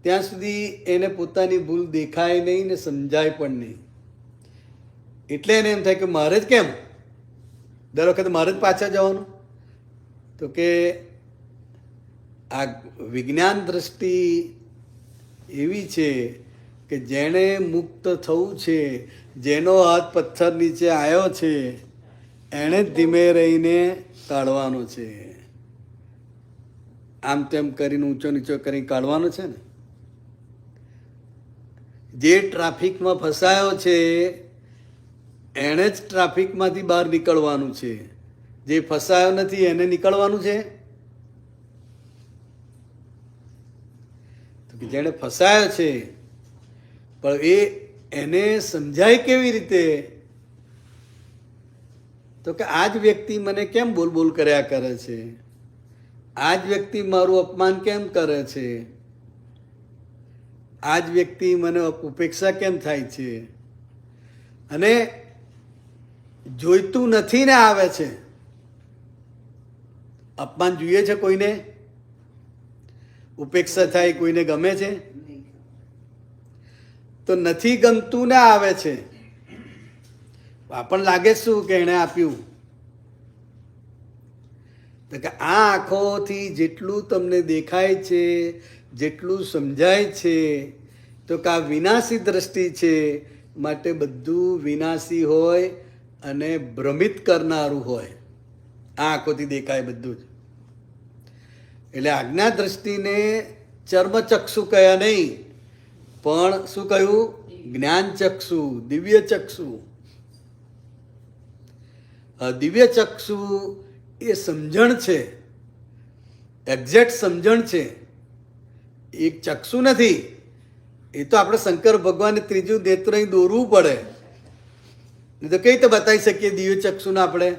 ત્યાં સુધી એને પોતાની ભૂલ દેખાય નહીં ને સમજાય પણ નહીં. એટલે એને એમ થાય કે મારે જ કેમ દર વખતે મારે જ પાછા જવાનું. તો કે આ વિજ્ઞાન દ્રષ્ટિ એવી છે કે જેણે મુક્ત થવું છે, જેનો હાથ પથ્થર નીચે આવ્યો છે, એણે જ ધીમે રહીને કાઢવાનો છે. આમ તેમ કરીને ઊંચો નીચો કરીને કાઢવાનો છે ને. જે ટ્રાફિકમાં ફસાયો છે એણે જ ટ્રાફિકમાંથી બહાર નીકળવાનું છે, જે ફસાયો નથી એને નીકળવાનું છે. તો કે જેણે ફસાયો છે પણ એને સમજાય કેવી રીતે? તો કે આ જ વ્યક્તિ મને કેમ બોલ બોલ કર્યા કરે છે, આ જ વ્યક્તિ મારું અપમાન કેમ કરે છે, આ જ વ્યક્તિ મને ઉપેક્ષા કેમ થાય છે. અને જોઈતું નથી ને આવે છે. અપમાન જોઈએ છે કોઈને? ઉપેક્ષા થાય કોઈને ગમે છે? તો નથી ગમતું ને આવે છે. આપણને લાગે શું કે એણે આપ્યું? તો કે આ આંખોથી જેટલું તમને દેખાય છે, જેટલું સમજાય છે, તો કે આ વિનાશી દ્રષ્ટિ છે, માટે બધું વિનાશી હોય અને ભ્રમિત કરનારું હોય. આ આંખોથી દેખાય બધું જ. એટલે આજ્ઞા દ્રષ્ટિને ચર્મચક્ષુ કહ્યા નહીં, પણ શું કહ્યું? જ્ઞાન ચક્ષુ, દિવ્ય ચક્ષુ. દિવ્ય ચક્ષુ એ સમજણ છે, એક્ઝેક્ટ સમજણ છે, એક ચક્ષુ નથી. એ તો આપણે શંકર ભગવાનને ત્રીજું નેત્ર અહીં દોરવું પડે, નહીં તો કઈ રીતે બતાવી શકીએ દિવ્ય ચક્ષુને આપણે?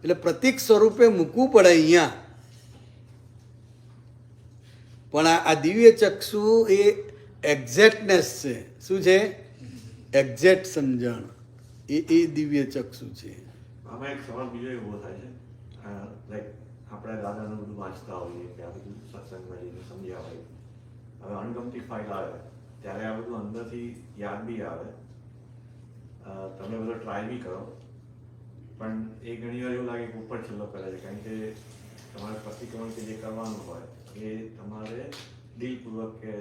એટલે પ્રતીક સ્વરૂપે મૂકવું પડે અહીંયા. પણ આ દિવ્ય ચક્ષુ એ એક્ઝેક્ટનેસ છે. શું છે? એક્ઝેક્ટ સમજણ. એ દિવ્ય ચક્ષુ છે. આમાં એક સવાલ બીજો એવો થાય છે, લાઈક આપણે દાદાનું બધું વાંચતા હોઈએ કે આ બધું સત્સંગમાં જઈને સમજ્યા હોય, હવે અણગમતી ફાઇલ આવે ત્યારે આ બધું અંદરથી યાદ બી આવે, તમે બધો ટ્રાય બી કરો, પણ એ ઘણી વાર એવું લાગે કે ઉપર છેલ્લો કરે છે, કારણ કે તમારે પ્રતિક્રમણ કે જે કરવાનું હોય એ તમારે દિલપૂર્વક કે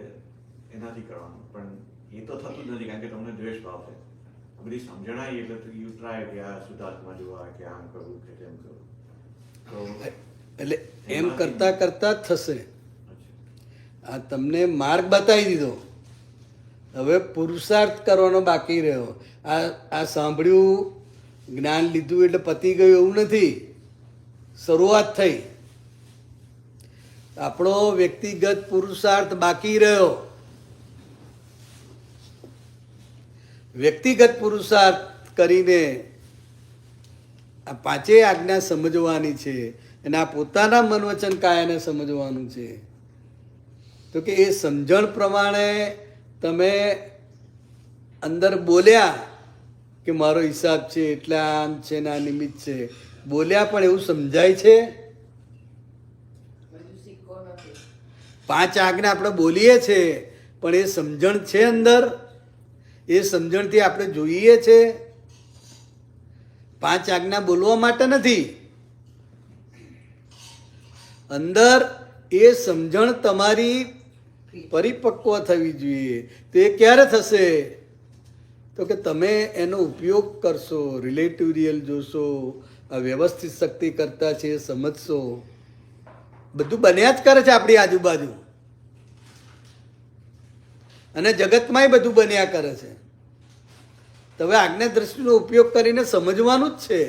એનાથી કરવાનું, પણ એ તો થતું જ નથી કારણ કે તમને દ્વેષ ભાવ છે. બધી સમજણ આવી એટલે યુ ટ્રાય કે આ શુદ્ધાત્મા જોવા કે આમ કરવું કે તેમ કરવું, તો એટલે એમ કરતા કરતા જ થશે. આ તમને માર્ગ બતાવી દીધો, હવે પુરુષાર્થ કરવાનો બાકી રહ્યો. આ સાંભળ્યું, જ્ઞાન લીધું એટલે પતી ગયું એવું નથી, શરૂઆત થઈ. આપણો વ્યક્તિગત પુરુષાર્થ બાકી રહ્યો. વ્યક્તિગત પુરુષાર્થ કરીને આ પાંચેય આજ્ઞા સમજવાની છે અને આ પોતાના મન વચન કાયાને સમજવાનું છે. તો કે એ સમજણ પ્રમાણે તમે અંદર બોલ્યા કે મારો હિસાબ છે એટલે આમ છે ને આ નિમિત્ત છે, બોલ્યા પણ એવું સમજાય છે? પાંચ આજ્ઞા આપણે બોલીએ છીએ પણ એ સમજણ છે અંદર? એ સમજણથી આપણે જોઈએ છે? પાંચ આજ્ઞા બોલવા માટે નથી, અંદર એ સમજણ તમારી પરિપક્વ થવી જોઈએ. તો એ ક્યારે થશે? તો કે તમે એનો ઉપયોગ કરશો, રિલેટિવ રિયલ જોશો, આ વ્યવસ્થિત શક્તિ કરતા છે એ સમજશો. બધું બન્યા જ કરે છે આપણી આજુબાજુ, અને જગતમાંય બધું બન્યા કરે છે. તો હવે આજ્ઞા દ્રષ્ટિનો ઉપયોગ કરીને સમજવાનું જ છે.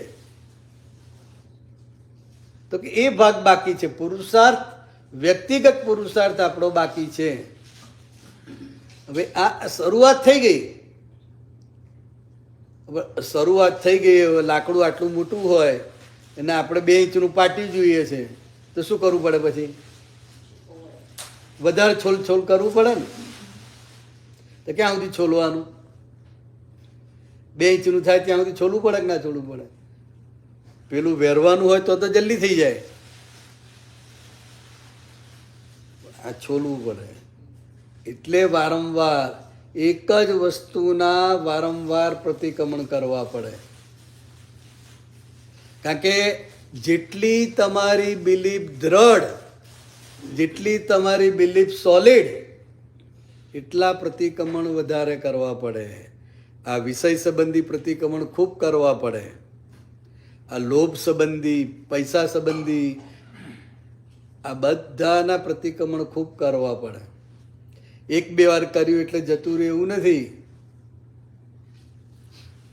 તો કે એ ભાગ બાકી છે. પુરુષાર્થ, વ્યક્તિગત પુરુષાર્થ આપણો બાકી છે. હવે આ શરૂઆત થઈ ગઈ. શરૂઆત થઈ ગઈ. હવે લાકડું આટલું મોટું હોય અને આપણે 2 ઇંચનું પાટી જોઈએ છે તો શું કરવું પડે? પછી વધારે છોલ કરવું પડે ને. તો ક્યાં સુધી છોલવાનું? 2 ઇંચનું થાય ત્યાં સુધી છોલવું પડે કે ના છોલવું પડે? પેલું વેરવાનું હોય તો જલ્દી થઈ જાય, આ છોલવું પડે. એટલે વારંવાર એક જ વસ્તુના વારંવાર પ્રતિક્રમણ કરવા પડે. કારણ કે જેટલી તમારી બિલીફ દ્રઢ, જેટલી તમારી બિલીફ સોલિડ, એટલા પ્રતિક્રમણ વધારે કરવા પડે. આ વિષય સંબંધી પ્રતિક્રમણ ખૂબ કરવા પડે. આ લોભ સંબંધી, પૈસા સંબંધી, આ બધાના પ્રતિક્રમણ ખૂબ કરવા પડે. 1-2 વાર કર્યું એટલે જતું રહે એવું નથી.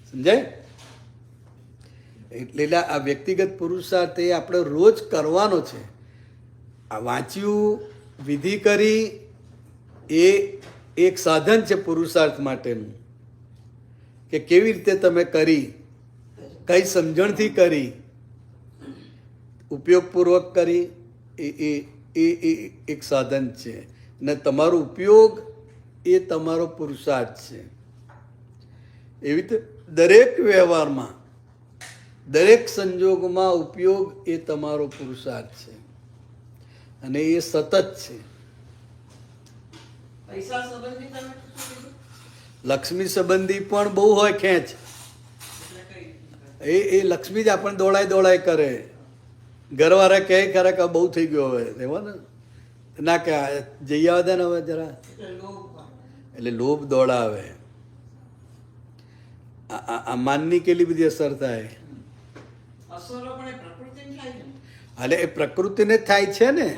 સમજાય? એટલે આ વ્યક્તિગત પુરુષાર્થ એ આપણે રોજ કરવાનો છે. આ વાંચ્યું, વિધિ કરી, એ એક સાધન છે પુરુષાર્થ માટેનું, કે કેવી રીતે તમે કરી, કઈ સમજણથી કરી, ઉપયોગપૂર્વક કરી, એ એક સાધન છે. ને તમારો ઉપયોગ એ તમારો પુરુષાર્થ છે. એવી રીતે દરેક વ્યવહારમાં, દરેક સંજોગોમાં ઉપયોગ એ તમારો પુરુષાર્થ છે અને એ સતત છે. પૈસા સંબંધી તમે શું કીધું? લક્ષ્મી સંબંધી પણ બહુ હોય ખેંચ. એ લક્ષ્મી જ આપણને દોડાય કરે. ઘરવાળા કહે ખરા કે બહુ થઈ ગયો હવે, એવો ને ના કે જઈ આવે ને હવે જરા, એટલે લોભ દોડાવે. આ માનની કેટલી બધી અસર થાય. અસરો પણ એ પ્રકૃતિની થાય છે. એટલે એ પ્રકૃતિને થાય છે ને.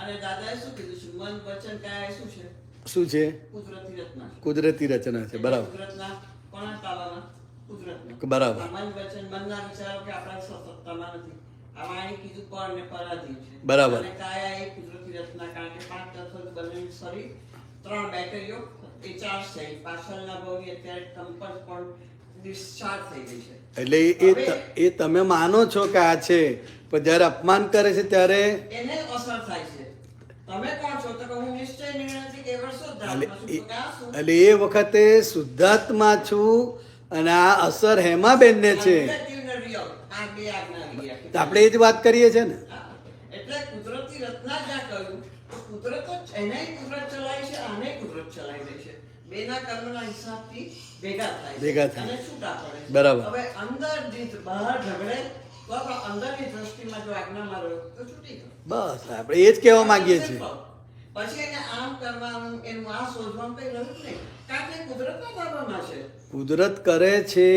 અને દાદાએ શું કીધું છે? મન વચન કાયા શું છે? શું છે? કુદરતી રચના. કુદરતી રચના છે. બરાબર. કુદરતના કોના તાબામાં? કુદરતનો. બરાબર. આ મન વચન મનના વિચારો કે આપણા સત્તામાં નથી. આ વાણી કીધું પર ને પરાધીન છે. બરાબર. અને કાયા એ કુદરતી રચના, કારણ કે 5 તત્વ બનેલું શરીર, 3 બેટરીઓ એ ચાર્જ થઈ, પાછળના ભાગની અત્યારે કંપન પણ ડિસ્ચાર્જ થઈ ગઈ છે. એટલે એ તમે માનો છો કે આ છે, પણ જ્યારે અપમાન કરે છે ત્યારે એને અસર થાય છે. તમે કોણ છો? તો કે હું નિશ્ચય નિર્ણયથી કેવળ શુદ્ધાત્મા છું. તો કે આ શું? એટલે એ વખતે શુદ્ધાત્મા છું અને આ અસર હેમાબેનને છે. Negative ને real. આ બે આજ્ઞા આવી ગયા. તો આપણે એ જ વાત કરીએ છીએ ને. હા. એટલે કુદરતી રચના જ્યાં કહ્યું તો કુદરત જ એને કુદરત ચલાવી છે, આને કુદરત ચલાવી રહી છે. બેના કર્મના હિસાબથી ભેગા થાય છે. ભેગા થાય. અને છૂટા પડે છે. બરાબર. હવે અંદર જીત બહાર ઝઘડે તો આપણે અંદરની દ્રષ્ટિમાં જો આજ્ઞામાં રહ્યો તો છૂટી ગયો. બસ આપણે એ જ કહેવા માંગીએ છીએ. પછી એને આમ કરવાનું, એનું આ શોધવાનું કઈ રહ્યું જ નહીં, કારણ કે કુદરતના તાબામાં છે. કુદરત કરે છે,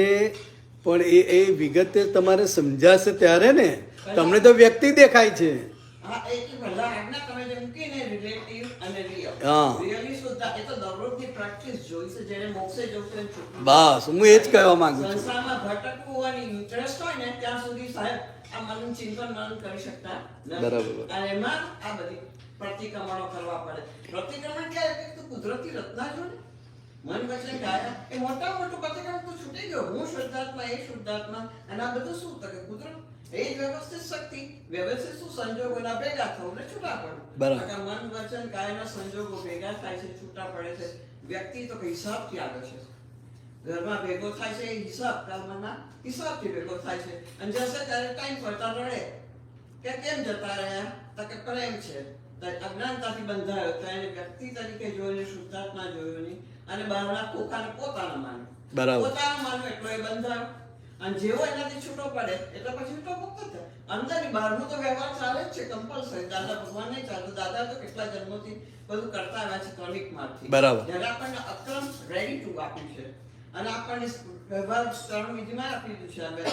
પણ એ વિગતે તમારે સમજાશે ત્યારે ને. તમને તો વ્યક્તિ દેખાય છે. હા, એટલે પહેલા આજ્ઞા તમે જે મૂકીને રિલેટિવ અને રિયલ. હા. રિયલી શુદ્ધ એ તો દરરોજની પ્રેક્ટિસ જોઈ છે, જેને મોક્ષે જવું છે એને છૂટવું. બસ હું એ જ કહેવા માંગુ છું. સંસારમાં ભટકવું હોવાની ઇન્ટરેસ્ટ હોય ને ત્યાં સુધી સાહેબ આ મનનું ચિંતન મનન કરી શકતા નથી. બરાબર. અને એમાં આ બધી પ્રતિક્રમણો કરવા પડે. પ્રતિક્રમણ ક્યારે? કે તું કુદરતી રચના જો ને, મન વચન કાયા એ મોટા મોટું પ્રતિક્રમણ તું છૂટી ગયો. હું શુદ્ધાત્મા, એ શુદ્ધાત્મા, અને આ બધું શું? તો કે કુદરત એ જ વ્યવસ્થિત શક્તિ, વ્યવસ્થિત શું સંજોગોના ભેગા થવું ને છૂટા પડવું. બરાબર. કારણ કે મન વચન કાયાના સંજોગો ભેગા થાય છે, છૂટા પડે છે. વ્યક્તિ તો કે હિસાબથી આવે છે. ઘરમાં ભેગો થાય છે એ હિસાબ કર્મના હિસાબથી ભેગો થાય છે. અને જશે ત્યારે ટાઈમ પડતા રડે કે કેમ જતા રહ્યા? તો કે પ્રેમ છે. તો અજ્ઞાનતાથી બંધાયો તો એને વ્યક્તિ તરીકે જોઈને શુદ્ધાત્મા જોયો નહીં, અને બહારના ખોખાને પોતાના માન્યો. બરાબર. પોતાના માન્યો એટલો એ બંધાયો. અને જેવો એનાથી છૂટો પડે એટલે પછી છૂટો મુક્ત થાય. અંદરની બહારનું તો વ્યવહાર ચાલે જ છે કમ્પલસરી. દાદા ભગવાન નહીં ચાલતું. દાદા તો કેટલા જન્મોથી બધું કરતા આવ્યા છે ક્રમિક માર્ગથી. બરાબર. જ્યારે આપણને અક્રમ રેડી ટુ આપ્યું છે, અને આપણને વ્યવહાર ત્રણ વિધિમાં આપી દીધું છે આ બે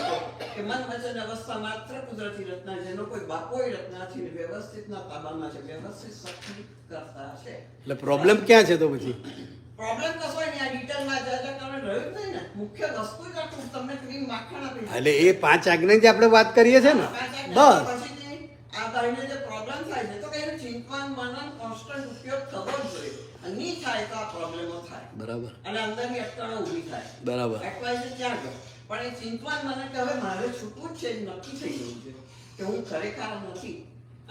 કે મન વચન અવસ્થા માત્ર કુદરતી રચના, જેનો કોઈ બાપોય રચના નથી, વ્યવસ્થિતના તાબામાં છે, વ્યવસ્થિત શક્તિ કરતા છે. એટલે પ્રોબ્લેમ ક્યાં છે તો પછી? પ્રોબ્લેમ કશો નહીં. આ ડિટેલમાં જાજા તમે રહ્યું જ નહીં ને. મુખ્ય વસ્તુ જ આટલું તમને ક્રીમ માખણ આપી એટલે એ 5 આજ્ઞા જે આપણે વાત કરીએ છીએ ને, બસ. પછીથી આ ભાઈને જે પ્રોબ્લેમ થાય છે તો કે એનું ચિંતન મનન કોન્સ્ટન્ટ ઉપયોગ થવો જ જોઈએ. અને નહીં થાય તો આ પ્રોબ્લેમો થાય. બરાબર. અને અંદરની અટકણો ઊભી થાય. બરાબર. એક્વાઇઝ ક્યાં ગયો? પણ એ ચિંતન મને કે હવે મારે છૂટવું જ છે, એ નક્કી થઈ ગયું છે કે હું ખરેખર નથી,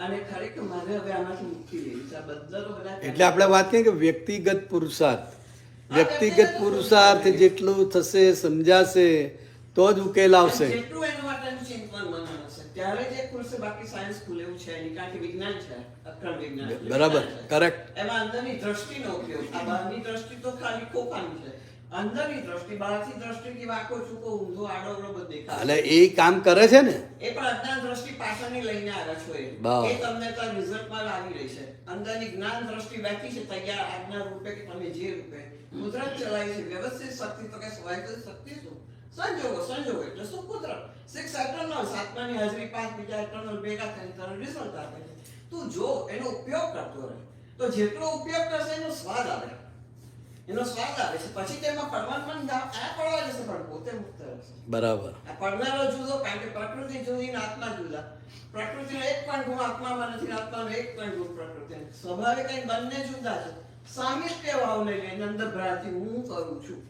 અને ખરેખર મારે હવે આમાંથી મુક્તિ લેવી છે. આ બદલો બધા એટલે આપણે વાત કરીએ કે વ્યક્તિગત પુરુષાર્થ, વ્યક્તિગત પુરુષાર્થ જેટલું થશે, સમજાશે તો જ ઉકેલ આવશે. જેટલું એના માટેનું ચિંતન મનન હશે ત્યારે જ એ ખુલશે. બાકી સાયન્સ ખુલે એવું છે નહીં, કારણ કે વિજ્ઞાન છે, અક્રમ વિજ્ઞાન. બરાબર. કરેક્ટ. એમાં અંદરની દ્રષ્ટિનો ઉપયોગ. આ બહારની દ્રષ્ટિ તો ખાલી ખોખાની છે. અંદરની દ્રષ્ટિ, બહારથી દ્રષ્ટિથી વાંકો ચૂકો ઊંધો આડો અવળો બધું દેખાય. એટલે એ કામ કરે છે ને. એ પણ અજ્ઞાન દ્રષ્ટિ પાછળની લઈને આવ્યા છો એ. બસ. એ તમને તાર રિઝલ્ટમાં લાવી રહી છે. અંદરની જ્ઞાન દ્રષ્ટિ બેઠી છે તૈયાર આજ્ઞા રૂપે કે તમે જે રૂપે કુદરત ચલાવી છે. વ્યવસ્થિત શક્તિ તો કે સ્વાયત્ત શક્તિ શું? સંજોગો એટલે શું? કુદરત. 6 એટર્નલ, સાતમાની હાજરી 5 બીજા એટર્નલ ભેગા થઈને તને રિઝલ્ટ આપે છે. તું જો એનો ઉપયોગ કરતો રહે તો જેટલો ઉપયોગ કરશે એનો સ્વાદ આવે. એનો સ્વાદ આવે છે. પછી તેમાં પડવાનું મન આ પડવા જશે, પણ પોતે મુક્ત રહેશે. બરાબર. આ પડનારો જુદો, કારણ કે પ્રકૃતિ જુદી ને આત્મા જુદા. પ્રકૃતિનો એક પણ ગુણ આત્મામાં નથી, આત્માનો એક પણ ગુણ પ્રકૃતિ. સ્વાભાવિક અહીં બંને જુદા છે. સામિપ્ય ભાવને લઈને અંદર ભ્રાંતિ હું કરું છું,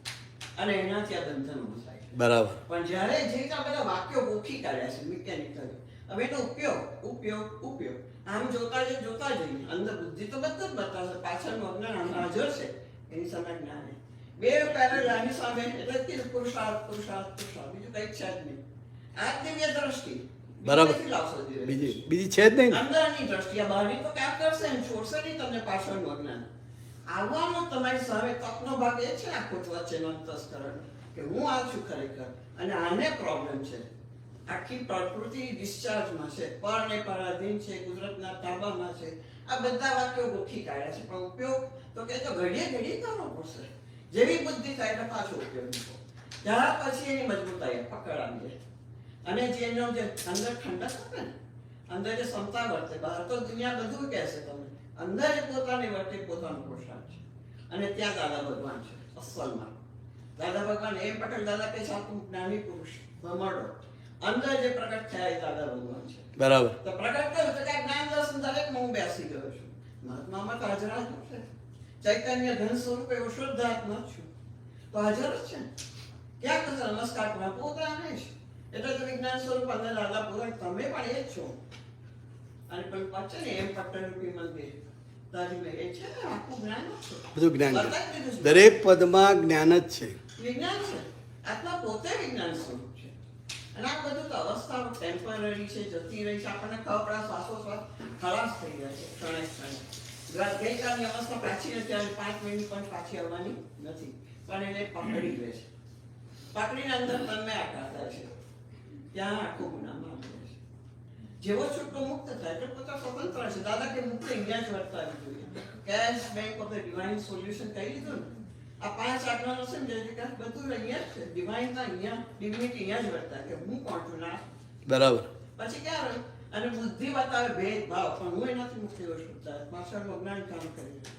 અને એનાથી આ બંધન ઊભું થાય છે. બરાબર. પણ જ્યારે જે આ બધા વાક્યો ગોખી કાઢ્યા છે મિકેનિકલ, હવે એનો ઉપયોગ આમ જોતા જઈએ. અંદર બુદ્ધિ તો બધું જ બતાવશે, પાછળનું અજ્ઞાન આમ હાજર છે, એની સામે જ્ઞાન. બે પેરેલ આની સામે, એટલે કે પુરુષાર્થ, બીજું કઈ છે જ નહીં. આ દિવ્ય દ્રષ્ટિ. બરાબર. બીજી લાવશો ધીરે. બીજી છે જ નહીં ને. અંદરની દ્રષ્ટિ. આ બહારની તો ક્યાં કરશે ને છોડશે નહીં તમને પાછળનું અજ્ઞાન. આવવાનો તમારી સામે તકનો ભાગ એ છે આખો વચ્ચેનો અંતસ્કરણ કે હું આ છું ખરેખર, અને આને પ્રોબ્લેમ છે. આખી પ્રકૃતિ ડિસ્ચાર્જમાં છે, પરને પરાધીન છે, કુદરતના તાબામાં છે. આ બધા વાક્યો ગોખી કાઢ્યા છે, પણ ઉપયોગ તો કે તો ઘડીએ કરવો પડશે. જેવી બુદ્ધિ થાય એટલે પાછો ઉપયોગ મૂકો. ત્યાર પછી એની મજબૂતાઈ પકડ આવી જાય. અને જેનો જે અંદર ઠંડક આપે ને, અંદર જે ક્ષમતા વર્તે, બહાર તો દુનિયા બધું કહેશે તમને, અંદર જે પોતાની વર્તે પોતાનું પુરુષાર્થ છે. અને ત્યાં દાદા ભગવાન છે અસલમાં. દાદા ભગવાન એમ પટેલ દાદા કે છે આખું જ્ઞાની પુરુષ ભમરડો અંદર જે પ્રગટ થયા એ દાદા ભગવાન છે. બરાબર. તો પ્રગટ થયું તો કે જ્ઞાન દર્શન દરેકમાં હું બેસી ગયો છું. મહાત્મામાં તો હાજર જ છે. ચૈતન્ય ધન સ્વરૂપે એવો શુદ્ધ આત્મા છું તો હાજર જ છે. ક્યાં કશે નમસ્કાર પણ પોતાને જ એટલે તો વિજ્ઞાન સ્વરૂપ અંદર દાદા પૂરણ તમે પણ એ જ છો. અને પણ પાછળ ને એમ પટેલ રૂપી મંદિર તારીમાં એ છે ને આખું જ્ઞાન જ છે. બધું જ્ઞાન છે. બતાવી દીધું છે. દરેક પદમાં જ્ઞાન જ છે. વિજ્ઞાન છે. આત્મા પોતે વિજ્ઞાન સ્વરૂપ છે. અને આ બધું તો અવસ્થાઓ ટેમ્પરરી છે, જતી રહી છે. આપણને ખબર પડે શ્વાસોશ્વાસ ખલાસ થઈ જાય છે ક્ષણે ક્ષણે. ગઈકાલની અવસ્થા પાછી નથી આવી, 5 મિનિટ પણ પાછી આવવાની નથી, પણ એને પકડી લે છે. પકડીને અંદર તન્મય આકાર થાય છે. ત્યાં આખું ગુનામાં આવે છે. જેવો છૂટો મુક્ત થાય એટલે પોતા સ્વતંત્ર છે. દાદા કે મુક્ત અહીંયા જ વર્તાવી જોઈએ. Cash bank of the divine solution કહી દીધું ને. આ 5 આજ્ઞાનો છે ને જે બધું અહીંયા જ છે. ડિવાઇન અહીંયા ડિવિનિટી અહીંયા જ વર્તાય કે હું કોણ છું ના. બરાબર. પછી ક્યાં રહ્યું? અને બુદ્ધિ બતાવે ભેદભાવ, પણ હું એનાથી મુક્ત થયો છું. પાછળનું અજ્ઞાન કામ કરી રહ્યું.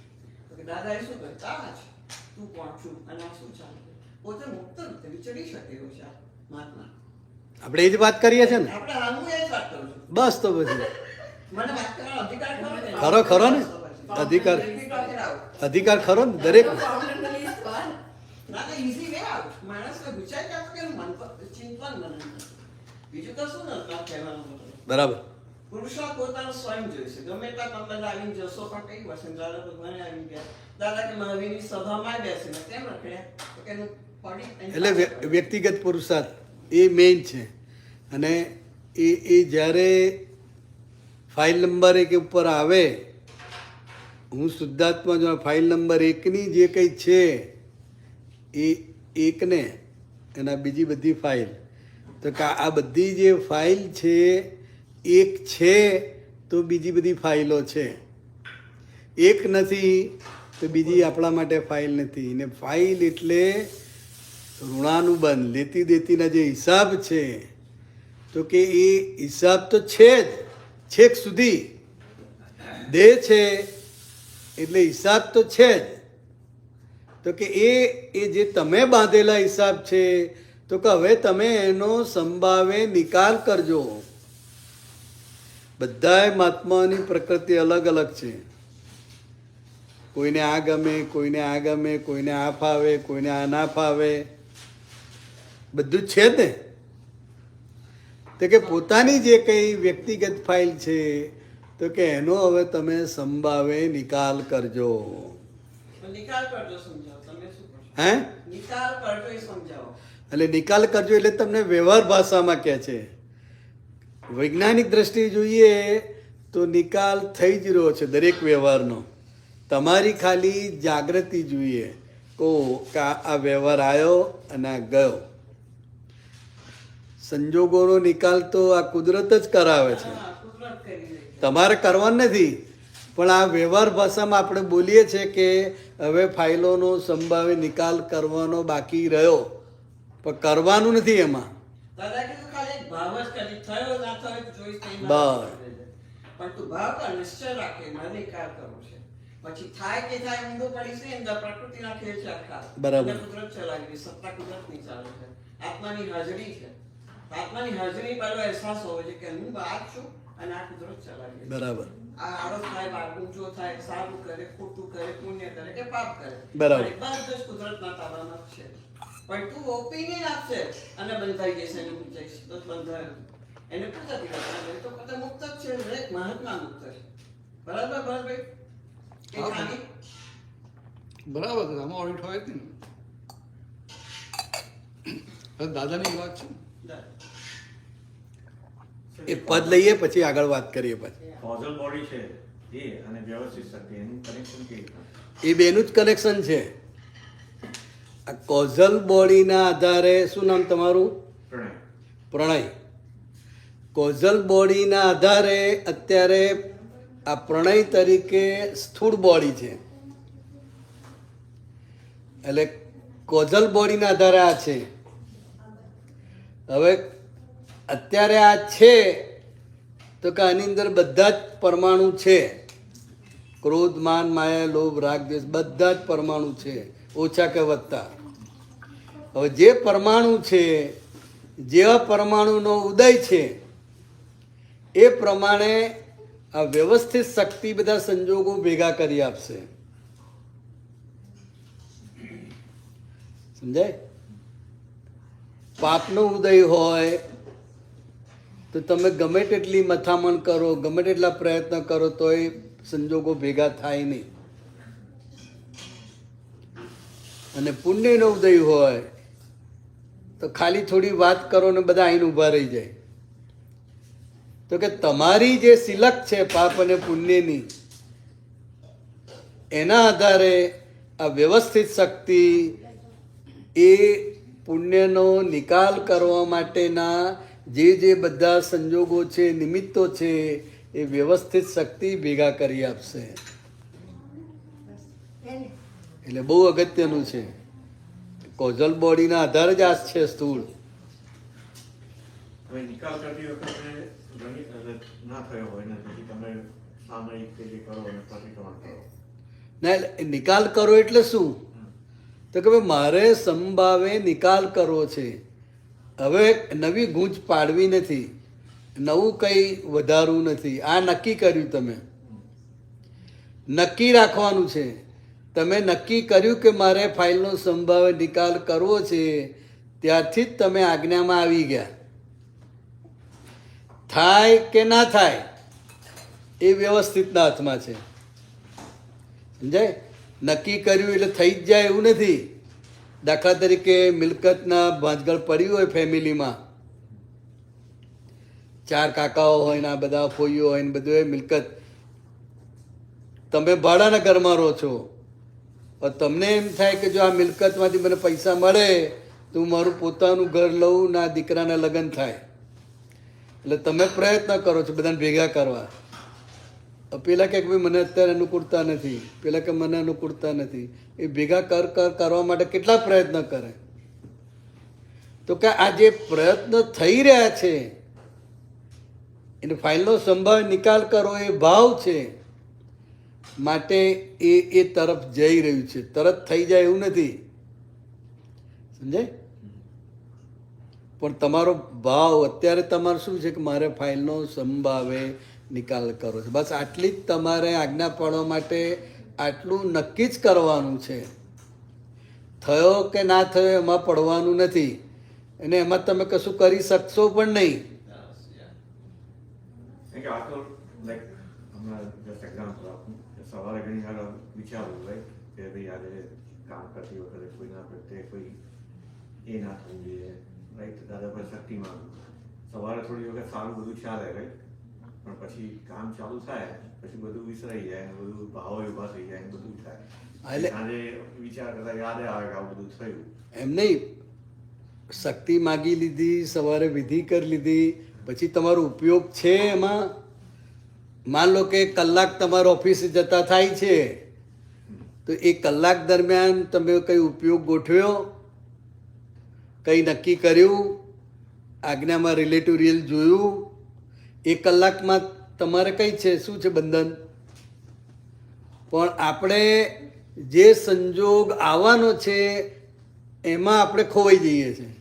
તો કે દાદાએ શું કહ્યું? તારા છે તું કોણ છું અને આ શું ચાલે? પોતે મુક્ત રીતે વિચરી શકે એવો છે આ મહાત્મા. આપણે એ જ વાત કરીએ છીએ ને. આપણે હું એ જ વાત કરું છું. બસ તો પછી મને વાત કરવાનો અધિકાર ખરો ને? ખરો ખરો ને. અધિકાર અધિકાર ખરો ને દરેક. ના તો easy way out. માણસને ગુચાઈ જાય તો કે મન પર ચિંતન બને. બીજું તો શું નથી કહેવાનું મતલબ. બરાબર. પુરુષાર્થ પોતાનો સ્વયં જોઈશે. ગમે ત્યાં તમે આવીને જશો પણ કઈ વર્ષે દાદા ભગવાને આવી ગયા. દાદા કે મહાવીરની સભામાં બેસીને કેમ રખડ્યા? તો કે એનું પડી એટલે વ્યક્તિગત પુરુષાર્થ એ મેઇન છે. અને એ જ્યારે ફાઇલ નંબર 1 ઉપર આવે, હું શુદ્ધાત્મા જો ફાઇલ નંબર 1ની જે કંઈ છે એ એકને એના બીજી બધી ફાઇલ, તો આ બધી જે ફાઇલ છે એક છે તો બીજી બધી ફાઇલો છે. એક નથી તો બીજી આપણા માટે ફાઇલ નથી. ને ફાઇલ એટલે ઋણાનુબંધ, લેતી દેતીના જે હિસાબ છે, તો કે એ હિસાબ તો છે જ છેક સુધી. દેહ છે એટલે હિસાબ તો છે જ. તો કે એ જે તમે બાંધેલા હિસાબ છે, તો કે હવે તમે એનો સંભાવે નિકાલ કરજો. બધાય મહાત્માઓની પ્રકૃતિ અલગ અલગ છે. કોઈને આ ગમે, કોઈને આ ગમે, કોઈને આ ફાવે, કોઈને આ ના ફાવે, બધું જ છે જ ને. તો કે પોતાની જે કંઈ વ્યક્તિગત ફાઇલ છે, તો કે એનો હવે તમે સંભાવે નિકાલ કરજો. નિકાલ કરજો સમજાવો. તમે શું કરશો? હે? નિકાલ કરજો એ સમજાવો. એટલે નિકાલ કરજો એટલે તમને વ્યવહાર ભાષામાં કહે છે. વૈજ્ઞાનિક દ્રષ્ટિએ જોઈએ તો નિકાલ થઈ જ રહ્યો છે દરેક વ્યવહારનો. તમારી ખાલી જાગૃતિ જોઈએ કહો કે આ વ્યવહાર આવ્યો અને આ ગયો. સંજોગોનો નિકાલ તો આ કુદરત જ કરાવે છે, હા, કુદરત કરી રહી છે. તમારે કરવાનું નથી. પણ આ વ્યવહાર ભાષામાં આપણે બોલીએ છીએ કે હવે ફાઇલોનો સંભાવે નિકાલ કરવાનો બાકી રહ્યો, પણ કરવાનું નથી એમાં. દાદા કીધું ખાલી એક ભાવ જ કરી, થયો ના થયો જોઈશ તો એ બસ. પણ તું ભાવ કર, નિશ્ચય રાખે મારે નિકાલ કરવો છે. પછી થાય કે થાય ઊંધું પડી છે અંદર પ્રકૃતિના ખેલ છે આખા. બરાબર. અને કુદરત ચલાવી, સત્તા કુદરતની ચાલે છે. આત્માની હાજરી છે. આત્માની હાજરી પહેલો અહેસાસ હોવો છે કે હું બહાર છું અને આ કુદરત ચલાવી છે. બરાબર. આ આડો થાય, બાર ઊંચો થાય, સારું કરે, ખોટું કરે, પુણ્ય કરે કે પાપ કરે, બરાબર. પણ બધું જ કુદરતના તાબામાં જ છે. પણ તું ઓપિનિયન આપશે અને બંધાઈ જશે એને પૂછાઈશ તો બંધાય એને પૂછાતી કરતા તો પોતે મુક્ત જ છે. દરેક મહાત્મા મુક્ત છે. બરાબર ભાઈ? એ હા. ખાલી બરાબર છે. આમાં ઓડિટ હોય જ નહીં ને. દાદાની વાત છે. એ પદ લઈએ પછી આગળ વાત કરીએ. પછી કોઝલ બોડી છે એ અને વ્યવસ્થિત શક્તિ એનું કનેક્શન કેવી રીતના? એ બેનું જ કનેક્શન છે. આ કોઝલ બોડીના આધારે, શું નામ તમારું? પ્રણય. પ્રણય. કોઝલ બોડીના આધારે અત્યારે આ પ્રણય તરીકે સ્થૂળ બોડી છે. એટલે કોઝલ બોડીના આધારે આ છે. હવે અત્યારે આ છે તો કે આની અંદર બધા જ પરમાણુ છે. ક્રોધ, માન, માયા, લોભ, રાગ, દ્વેષ બધા જ પરમાણુ છે, ઓછા કે વધતા. હવે જે પરમાણુ છે, જેવા પરમાણુનો ઉદય છે એ પ્રમાણે આ વ્યવસ્થિત શક્તિ બધા સંજોગો ભેગા કરી આપશે. સમજાય? પાપનો ઉદય હોય તો તમે ગમે તેટલી મથામણ કરો, ગમે તેટલા પ્રયત્ન કરો તો એ સંજોગો ભેગા થાય નહીં. અને પુણ્યનો ઉદય હોય તો ખાલી થોડી વાત કરો ને બધા આઈને ઊભા રહી જાય. તો કે તમારી જે સિલક છે પાપ અને પુણ્યની, એના આધારે આ વ્યવસ્થિત શક્તિ એ પુણ્યનો નિકાલ કરવા માટેના જે બધા સંજોગો છે, નિમિત્તો છે, એ વ્યવસ્થિત શક્તિ ભેગા કરી આપશે. એટલે બહુ અગત્યનું છે. કોઝલ બોડીના આધારે જ આ છે સ્થૂળ. હવે નિકાલ કરતી વખતે ઘણી ના થયો હોય ને પછી તમે સામયિક કે જે કરો અને પ્રતિક્રમણ કરો. ના, એટલે નિકાલ કરો એટલે શું? તો કે ભાઈ મારે સંભાવે નિકાલ કરવો છે. હવે નવી ગૂંચ પાડવી નથી, નવું કંઈ વધારવું નથી. આ નક્કી કર્યું, તમે નક્કી રાખવાનું છે. તમે નક્કી કર્યું કે મારે ફાઇલનો સંભાવે નિકાલ કરવો છે, ત્યારથી જ તમે આજ્ઞામાં આવી ગયા. થાય કે ના થાય એ વ્યવસ્થિતના હાથમાં છે. સમજાય? નક્કી કર્યું એટલે થઈ જ જાય એવું નથી. દાખલા તરીકે મિલકતના ભાંજગળ પડ્યું હોય ફેમિલીમાં, 4 કાકાઓ હોય ને આ બધા ફોઈઓ હોય ને બધું એ મિલકત, તમે ભાડાના ઘરમાં રહો છો, તમને એમ થાય કે જો આ મિલકતમાંથી મને પૈસા મળે તો હું મારું પોતાનું ઘર લઉં ને આ દીકરાના લગ્ન થાય. એટલે તમે પ્રયત્ન કરો છો બધાને ભેગા કરવા. પેલા કે ભાઈ મને અત્યારે અનુકૂળતા નથી, પેલા કે મને અનુકૂળતા નથી. એ ભેગા કરવા માટે કેટલા પ્રયત્ન કરે. તો કે આ જે પ્રયત્ન થઈ રહ્યા છે એને ફાઇલનો સંભાવ નિકાલ કરો એ ભાવ છે, માટે એ તરફ જઈ રહ્યું છે. તરત થઈ જાય એવું નથી. સમજાય? પણ તમારો ભાવ અત્યારે તમારે શું છે કે મારે ફાઇલનો સંભાવે નિકાલ કરો છે. બસ આટલી જ તમારે આજ્ઞા પાડવા માટે આટલું નક્કી જ કરવાનું છે. થયો કે ના થયો એમાં પડવાનું નથી, અને એમાં તમે કશું કરી શકશો પણ નહીં. કે આ તો લાઈક હમણાં જસ્ટ એક્ઝામ્પલ આપું કે સવારે ઘણી વાર વિચારું રાઈટ કે ભાઈ આજે કામ કરતી વખતે કોઈના પ્રત્યે કોઈ એ ના થવું જોઈએ, રાઈટ? દાદા પર શક્તિ માંગુ. સવારે થોડી વખત સારું બધું ચાલે, રાઈટ? પણ પછી કામ ચાલુ થાય પછી બધું વિસરાઈ જાય ને બધું ભાવો ઉભા થઈ જાય ને બધું થાય. સાંજે વિચાર કરતા યાદ આવે કે આવું બધું થયું. એમ નહીં, શક્તિ માગી લીધી, સવારે વિધિ કરી લીધી, પછી તમારો ઉપયોગ છે એમાં? માન લો કે કલાક તમારે ઓફિસે જતા થાય છે, તો એ કલાક દરમિયાન તમે કંઈ ઉપયોગ ગોઠવ્યો, કંઈ નક્કી કર્યું, આજ્ઞામાં રિલેટિવ રિયલ જોયું? એ કલાકમાં તમારે કઈ છે, શું છે બંધન? પણ આપણે જે સંજોગ આવવાનો છે એમાં આપણે ખોવાઈ જઈએ છીએ.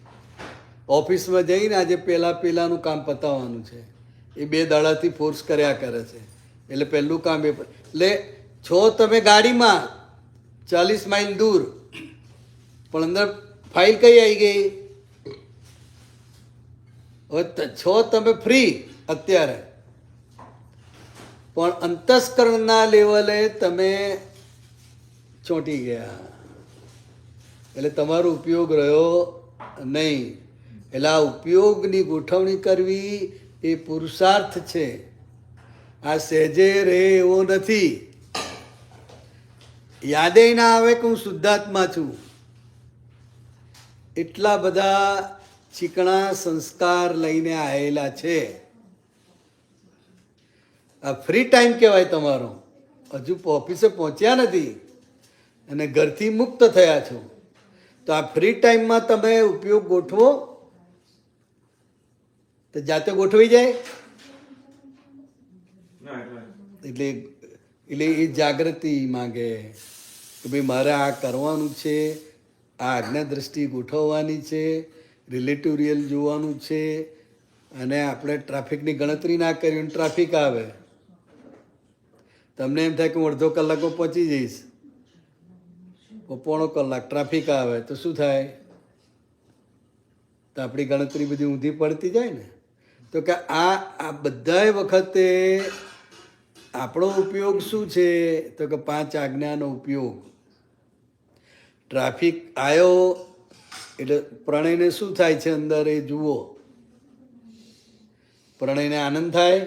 ઓફિસમાં જઈને આજે પેલાનું કામ પતાવવાનું છે, એ 2 દાડાથી ફોર્સ કર્યા કરે છે. એટલે પહેલું કામ એ, એટલે છો તમે ગાડીમાં 40 માઇલ દૂર, પણ અંદર ફાઇલ કઈ આવી ગઈ? હવે છો તમે ફ્રી અત્યારે, પણ અંતસ્કરણના લેવલે તમે ચોંટી ગયા, એટલે તમારો ઉપયોગ રહ્યો નહીં. એટલે આ ઉપયોગની ગોઠવણી કરવી એ પુરુષાર્થ છે. આ સહેજે રહે એવો નથી. યાદે ના આવે કે હું શુદ્ધાત્મા છું. એટલા બધા ચીકણા સંસ્કાર લઈને આવેલા છે. આ ફ્રી ટાઈમ કહેવાય તમારો. હજુ ઓફિસે પહોંચ્યા નથી અને ઘરથી મુક્ત થયા છો, તો આ ફ્રી ટાઈમમાં તમે ઉપયોગ ગોઠવો તો જાતે ગોઠવાઈ જાય. એટલે એ જાગૃતિ માંગે કે ભાઈ મારે આ કરવાનું છે, આ આજ્ઞા દ્રષ્ટિ ગોઠવવાની છે, રિલેટિવ રિયલ જોવાનું છે, અને આપણે ટ્રાફિકની ગણતરી ના કરી ટ્રાફિક આવે, તમને એમ થાય કે હું અડધો કલાકમાં પહોંચી જઈશ, પોણો કલાક ટ્રાફિક આવે તો શું થાય? તો આપણી ગણતરી બધી ઊંધી પડતી જાય ને. તો કે આ બધાય વખતે આપણો ઉપયોગ શું છે? તો કે 5 આજ્ઞાનો ઉપયોગ. ટ્રાફિક આવ્યો એટલે પ્રણયને શું થાય છે અંદર એ જુઓ. પ્રણયને આનંદ થાય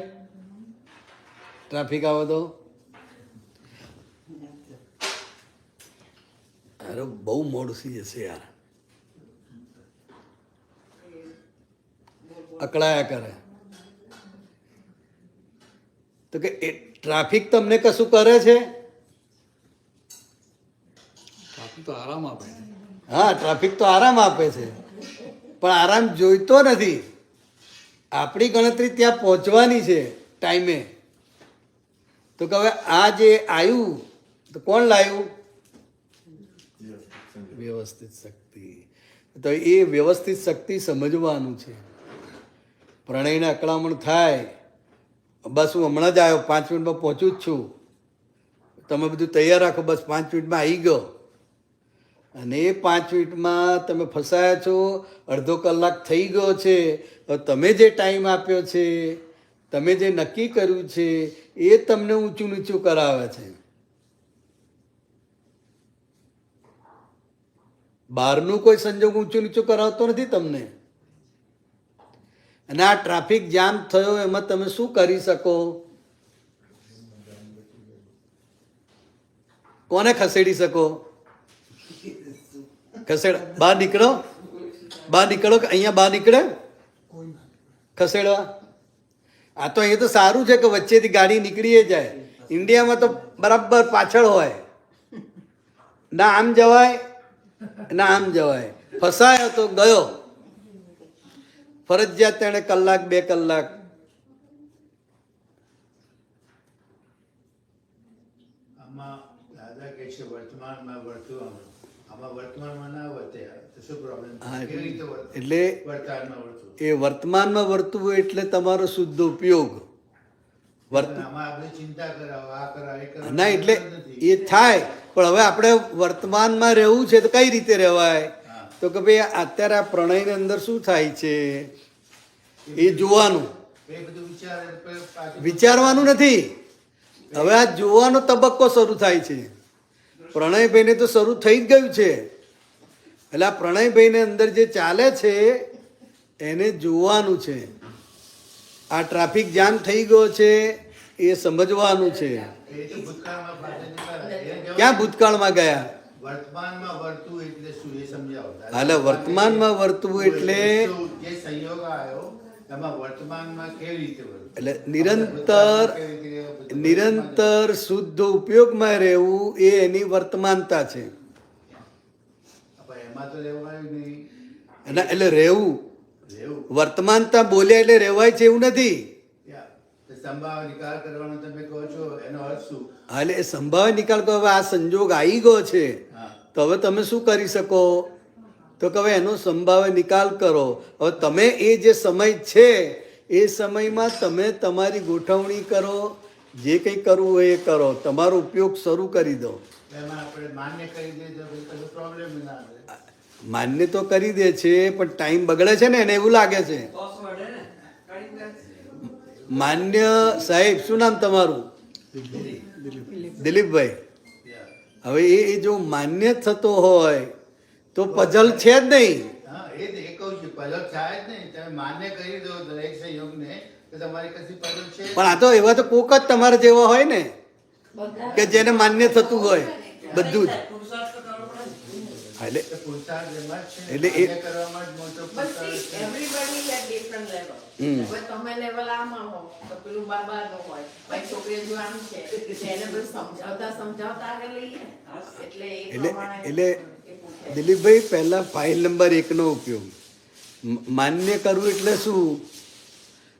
ટ્રાફિક આવે તો? અરે બહુ મોડું થઈ જશે યાર, અકળાયા કરે. તો કે ટ્રાફિક તમને કશું કરે છે? ટ્રાફિક તો આરામ આપે છે. હા, ટ્રાફિક તો આરામ આપે છે, પણ આરામ જોઈતો નથી. આપણી ગણતરી ત્યાં પહોંચવાની છે ટાઈમે. તો કે હવે આ જે આવ્યું તો કોણ લાવ્યું? વ્યવસ્થિત શક્તિ. તો એ વ્યવસ્થિત શક્તિ સમજવાનું છે. પ્રણયને અકળામણ થાય, બસ હું હમણાં જ આવ્યો, 5 મિનિટમાં પહોંચું જ છું, તમે બધું તૈયાર રાખો, બસ 5 મિનિટમાં આવી ગયો. અને એ 5 મિનિટમાં તમે ફસાયા છો, અડધો કલાક થઈ ગયો છે. હવે તમે જે ટાઈમ આપ્યો છે, તમે જે નક્કી કર્યું છે, એ તમને ઊંચું નીચું કરાવે છે. બહારનું કોઈ સંજોગ ઊંચું નીચું કરાવતો નથી તમને. અને આ ટ્રાફિક જામ થયો એમાં તમે શું કરી શકો? કોને ખસેડી શકો? બહાર નીકળો, બહાર નીકળો, કે અહીંયા બહાર નીકળે ખસેડવા. આ તો અહીંયા તો સારું છે કે વચ્ચેથી ગાડી નીકળી જાય. ઇન્ડિયામાં તો બરાબર પાછળ હોય, ના આમ જવાય ના આમ જવાય. ફસાયો તો ગયો, ફરજિયાત તેણે કલાક 2 કલાક. આમાં દાદા કહે છે વર્તમાનમાં વર્તવું, આમાં વર્તમાનમાં ના વર્તે તો શું પ્રોબ્લેમ? હા, કેવી રીતે વર્તે? એટલે વર્તમાનમાં વર્તવું. એ વર્તમાનમાં વર્તવું એટલે તમારો શુદ્ધ ઉપયોગ. આમાં આપણે ચિંતા કરાવો, આ કરાવો, એ કરાવો. ના, એટલે નથી. એ થાય, પણ હવે આપણે વર્તમાનમાં રહેવું છે તો કઈ રીતે રહેવાય? તો કે ભાઈ અત્યારે આ પ્રણયની અંદર શું થાય છે એ જોવાનું. એ બધું વિચારે પછી પાછું વિચારવાનું નથી. હવે આ જોવાનો તબક્કો શરૂ થાય છે. પ્રણયભાઈને તો શરૂ થઈ જ ગયું છે. એટલે આ પ્રણયભાઈને અંદર જે ચાલે છે એને જોવાનું છે. આ ટ્રાફિક જામ થઈ ગયો છે એ સમજવાનું છે. એ તો ભૂતકાળમાં પાછળ જતા રહે. એને કહેવાય ક્યાં ભૂતકાળમાં ગયા? વર્તમાનમાં વર્તવું એટલે શું એ સમજાવો. હાલે વર્તમાનમાં વર્તવું એટલે શું જે સંયોગ આવ્યો એમાં વર્તમાનમાં કેવી રીતે વર્તવું? એટલે નિરંતર શુદ્ધ ઉપયોગમાં રહેવું એ એની વર્તમાનતા છે. પણ એમાં તો રહેવાયું નહીં. અને એટલે રહેવું, રહેવું વર્તમાનતા બોલ્યા એટલે રહેવાય છે એવું નથી. સંભાવ નિકાલ કરવાનો તમે કહો છો, એનો અર્થ શું? હા, એટલે એ સંભાવે નિકાલ કરો. હવે આ સંજોગ આવી ગયો છે હા, તો હવે તમે શું કરી શકો? તો કે હવે એનો સંભાવે નિકાલ કરો. હવે તમે એ જે સમય છે એ સમયમાં તમે તમારી ગોઠવણી કરો, જે કંઈ કરવું હોય એ કરો, તમારો ઉપયોગ શરૂ કરી દો. એમાં આપણે માન્ય કરી દઈએ તો પછી કશું પ્રોબ્લેમ ના આવે. માન્ય તો કરી દે છે, પણ ટાઈમ બગડે છે ને એને એવું લાગે છે. બોસ વડે ને કઈ દે. માન્ય સાહેબ, શું નામ તમારું? દિલીપભાઈ. હવે એ જો માન્ય થતો હોય તો પઝલ છે જ નહીં. હા, એ જ એ કહું છું, પઝલ થાય જ નહીં. તમે માન્ય કરી દો દરેક સંયોગને તો તમારી કશી પઝલ છે. પણ આ તો એવા તો કોક જ તમારા જેવા હોય ને કે જેને માન્ય થતું હોય બધું જ. પુરુષાર્થ તો કરવો પડે ને. હા, એટલે તો પુરુષાર્થ એમાં જ છે. એટલે એ- માન્ય કરવામાં જ મોટો But પુરુષાર્થ see, છે. everybody at different level. હમ. હવે તમે level આમાં હો, તો પેલું બાબાનું હોય. ભાઈ છોકરી હજુ આમ છે. એને બધું સમજાવતા આગળ લઈએ. એટલે એ પ્રમાણે એટલે એ પૂછે. દિલીપભાઈ, પહેલા ફાઇલ નંબર 1 નો ઉપયોગ. માન્ય કરવું એટલે શું?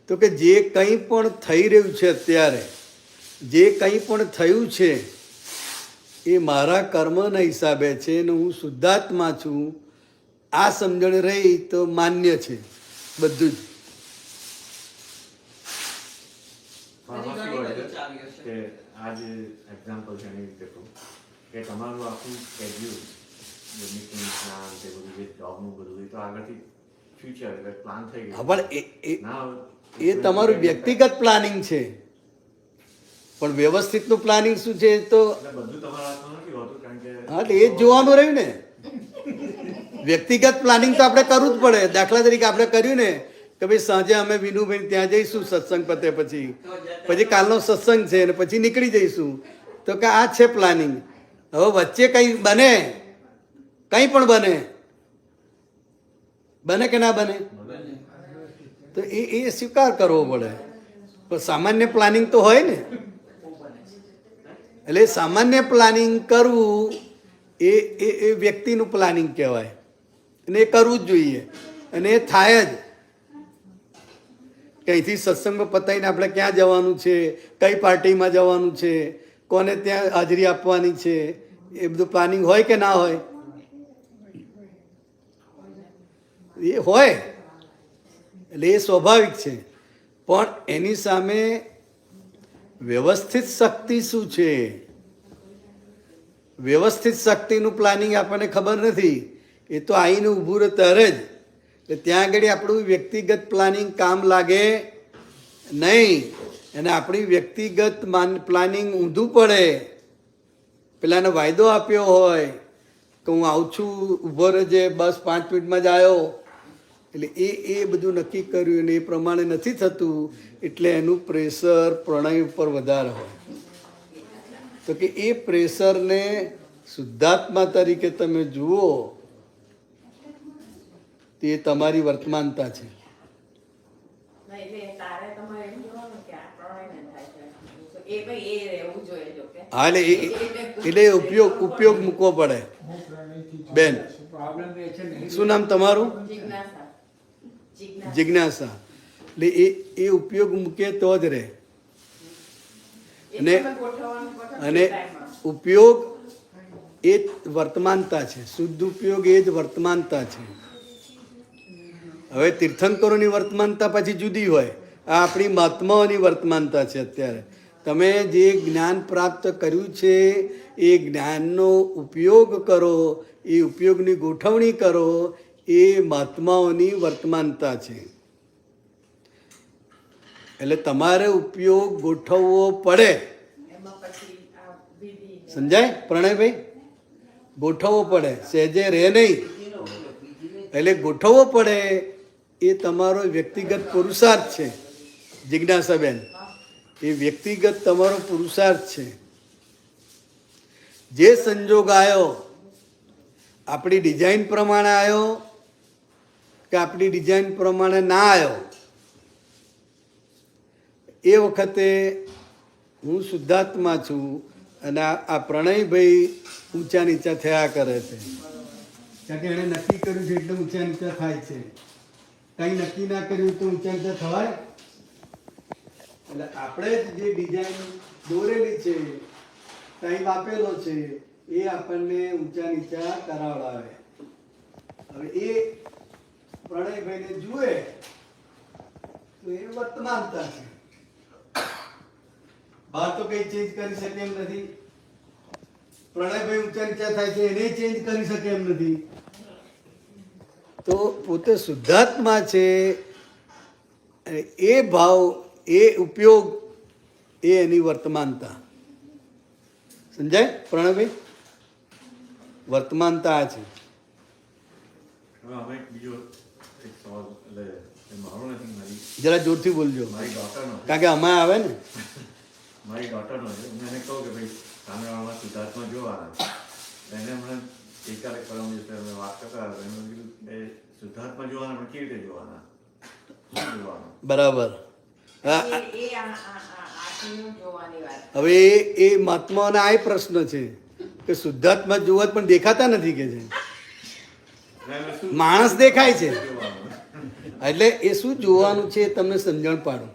તો કે જે કંઈ પણ થઈ રહ્યું છે અત્યારે, જે કંઈ પણ થયું છે એ મારા કર્મના હિસાબે છે ને હું શુદ્ધાત્મા છું, આ સમજણ રહી તો માન્ય છે બધું જ. આમાં એની શું હોય ઘણી છે બધી ચાવીઓ છે. કે આ જે એક્ઝામ્પલ છે એની રીતે કહું કે તમારું આખું સ્કેડ્યુલ જે મિટિંગ્સના તે બધું જે જોબનું બધું એ તો આગળથી ફ્યુચર એટલે પ્લાન થઈ હા, ગયું પણ ના એ તમારું વ્યક્તિગત પ્લાનિંગ છે, પણ વ્યવસ્થિતનું પ્લાનિંગ શું છે એ તો એટલે બધું તમારા હાથમાં નથી હોતું કારણ કે હા એટલે એ જ જોવાનું રહ્યું ને. વ્યક્તિગત પ્લાનિંગ તો આપણે કરવું જ પડે. દાખલા તરીકે આપણે કર્યું ને કે ભાઈ સાંજે અમે વિનુભાઈ ત્યાં જઈશું સત્સંગ પતે પછી કાલનો સત્સંગ છે ને પછી નીકળી જઈશું, તો કે આ છે પ્લાનિંગ. હવે વચ્ચે કંઈ બને, કંઈ પણ બને કે ના બને, તો એ સ્વીકાર કરવો પડે. પણ સામાન્ય પ્લાનિંગ તો હોય ને. એટલે સામાન્ય પ્લાનિંગ કરવું એ વ્યક્તિનું પ્લાનિંગ કહેવાય અને એ કરવું જ જોઈએ અને એ થાય જ. કે અહીંથી સત્સંગમાં પતાવીને આપણે ક્યાં જવાનું છે, કઈ પાર્ટીમાં જવાનું છે, કોને ત્યાં હાજરી આપવાની છે, એ બધું પ્લાનિંગ હોય કે ના હોય? એ હોય, એટલે એ સ્વાભાવિક છે. પણ એની સામે વ્યવસ્થિત શક્તિ શું છે? વ્યવસ્થિત શક્તિનું પ્લાનિંગ આપણને ખબર નથી. એ તો આવીને ઊભું રહે ત્યારે જ. એટલે ત્યાં આગળ આપણું વ્યક્તિગત પ્લાનિંગ કામ લાગે નહીં, અને આપણી વ્યક્તિગત પ્લાનિંગ ઊંધું પડે. પેલાને વાયદો આપ્યો હોય કે હું આવું છું, ઊભો રહેજે, બસ 5 મિનિટમાં જ આવ્યો, એટલે એ બધું નક્કી કર્યું અને એ પ્રમાણે નથી થતું, એટલે એનું પ્રેશર પ્રણય ઉપર વધારે હોય. તો કે એ પ્રેશરને શુદ્ધાત્મા તરીકે તમે જુઓ, તે તમારી વર્તમાનતા છે. ના, એટલે તારે તમારે એમ જોવાનું કે આ પ્રણયને થાય છે. તો એ ભાઈ એ રહેવું જોઈએ જો કે. હા એટલે ઉપયોગ મૂકવો પડે. બેન, પ્રોબ્લેમ એ છે ને શું નામ તમારું? જિજ્ઞાસા. જિજ્ઞાસા. એટલે એ ઉપયોગ મૂકે તો જ રહે. એ અને તમે ગોઠવવાનું ગોઠવો અને ટાઈમમાં. ઉપયોગ એ જ વર્તમાનતા છે. શુદ્ધ ઉપયોગ એ જ વર્તમાનતા છે. હવે તીર્થંકરોની વર્તમાનતા પછી જુદી હોય, આ આપણી મહાત્માઓની વર્તમાનતા છે. અત્યારે તમે જે જ્ઞાન પ્રાપ્ત કર્યું છે એ જ્ઞાનનો ઉપયોગ કરો, એ ઉપયોગની ગોઠવણી કરો, એ મહાત્માઓની વર્તમાનતા છે. એટલે તમારે ઉપયોગ ગોઠવવો પડે. એમાં પછી આ વિધિ સમજાય પ્રણયભાઈ? ગોઠવવો પડે, સહેજે રહે નહીં. એટલે ગોઠવવો પડે એ તમારો વ્યક્તિગત પુરુષાર્થ છે. જિજ્ઞાસાબેન, એ વ્યક્તિગત તમારો પુરુષાર્થ છે. જે સંજોગ આવ્યો, આપણી ડિઝાઇન પ્રમાણે આવ્યો કે આપણી ડિઝાઇન પ્રમાણે ના આવ્યો, એ વખતે હું શુદ્ધાત્મા છું અને આ પ્રણયભાઈ ઊંચા નીચા થયા કરે છે. કારણ કે એણે નક્કી કર્યું છે એટલે ઊંચા નીચા થાય છે. કંઈ નક્કી ના કર્યું તો ઊંચા નીચા થવાય? એટલે આપણે જ જે ડિઝાઇન દોરેલી છે, ટાઈમ આપેલો છે, એ આપણને ઊંચા નીચા કરાવડાવે. હવે એ પ્રણયભાઈને જુએ તો એ વર્તમાનતા છે. બહાર તો કઈ ચેન્જ કરી શકે એમ નથી. પ્રણયભાઈ ઊંચા નીચા થાય છે એને ચેન્જ કરી શકે એમ નથી. તો પોતે શુદ્ધાત્મા છે, એ ભાવ, એ ઉપયોગ, એ એની વર્તમાનતા. સમજાય પ્રણયભાઈ? વર્તમાનતા આ છે. હવે અમે બીજો એક સવાલ એટલે એ મારો નથી જરા જોરથી બોલજો, મારી ડોટરનો કારણ કે આમાં આવે ને. મારી ડોટરનો છે. હું એને કહું કે ભાઈ સામેવાળામાં શુદ્ધાત્મા જોવાના છે. એને હમણાં ગઈકાલે પરમ દિવસે અમે વાત કરતા હતા, એમને કીધું કે શુદ્ધાત્મા જોવાના પણ કેવી રીતે જોવાના, શું જોવાનું? બરાબર. એ આત્મનું જોવાની વાત. હવે એ મહાત્માઓના આ પ્રશ્ન છે કે શુદ્ધાત્મા જોવા પણ દેખાતા નથી કે છે. માણસ દેખાય છે, એટલે એ શું જોવાનું છે એ તમને સમજણ પાડો.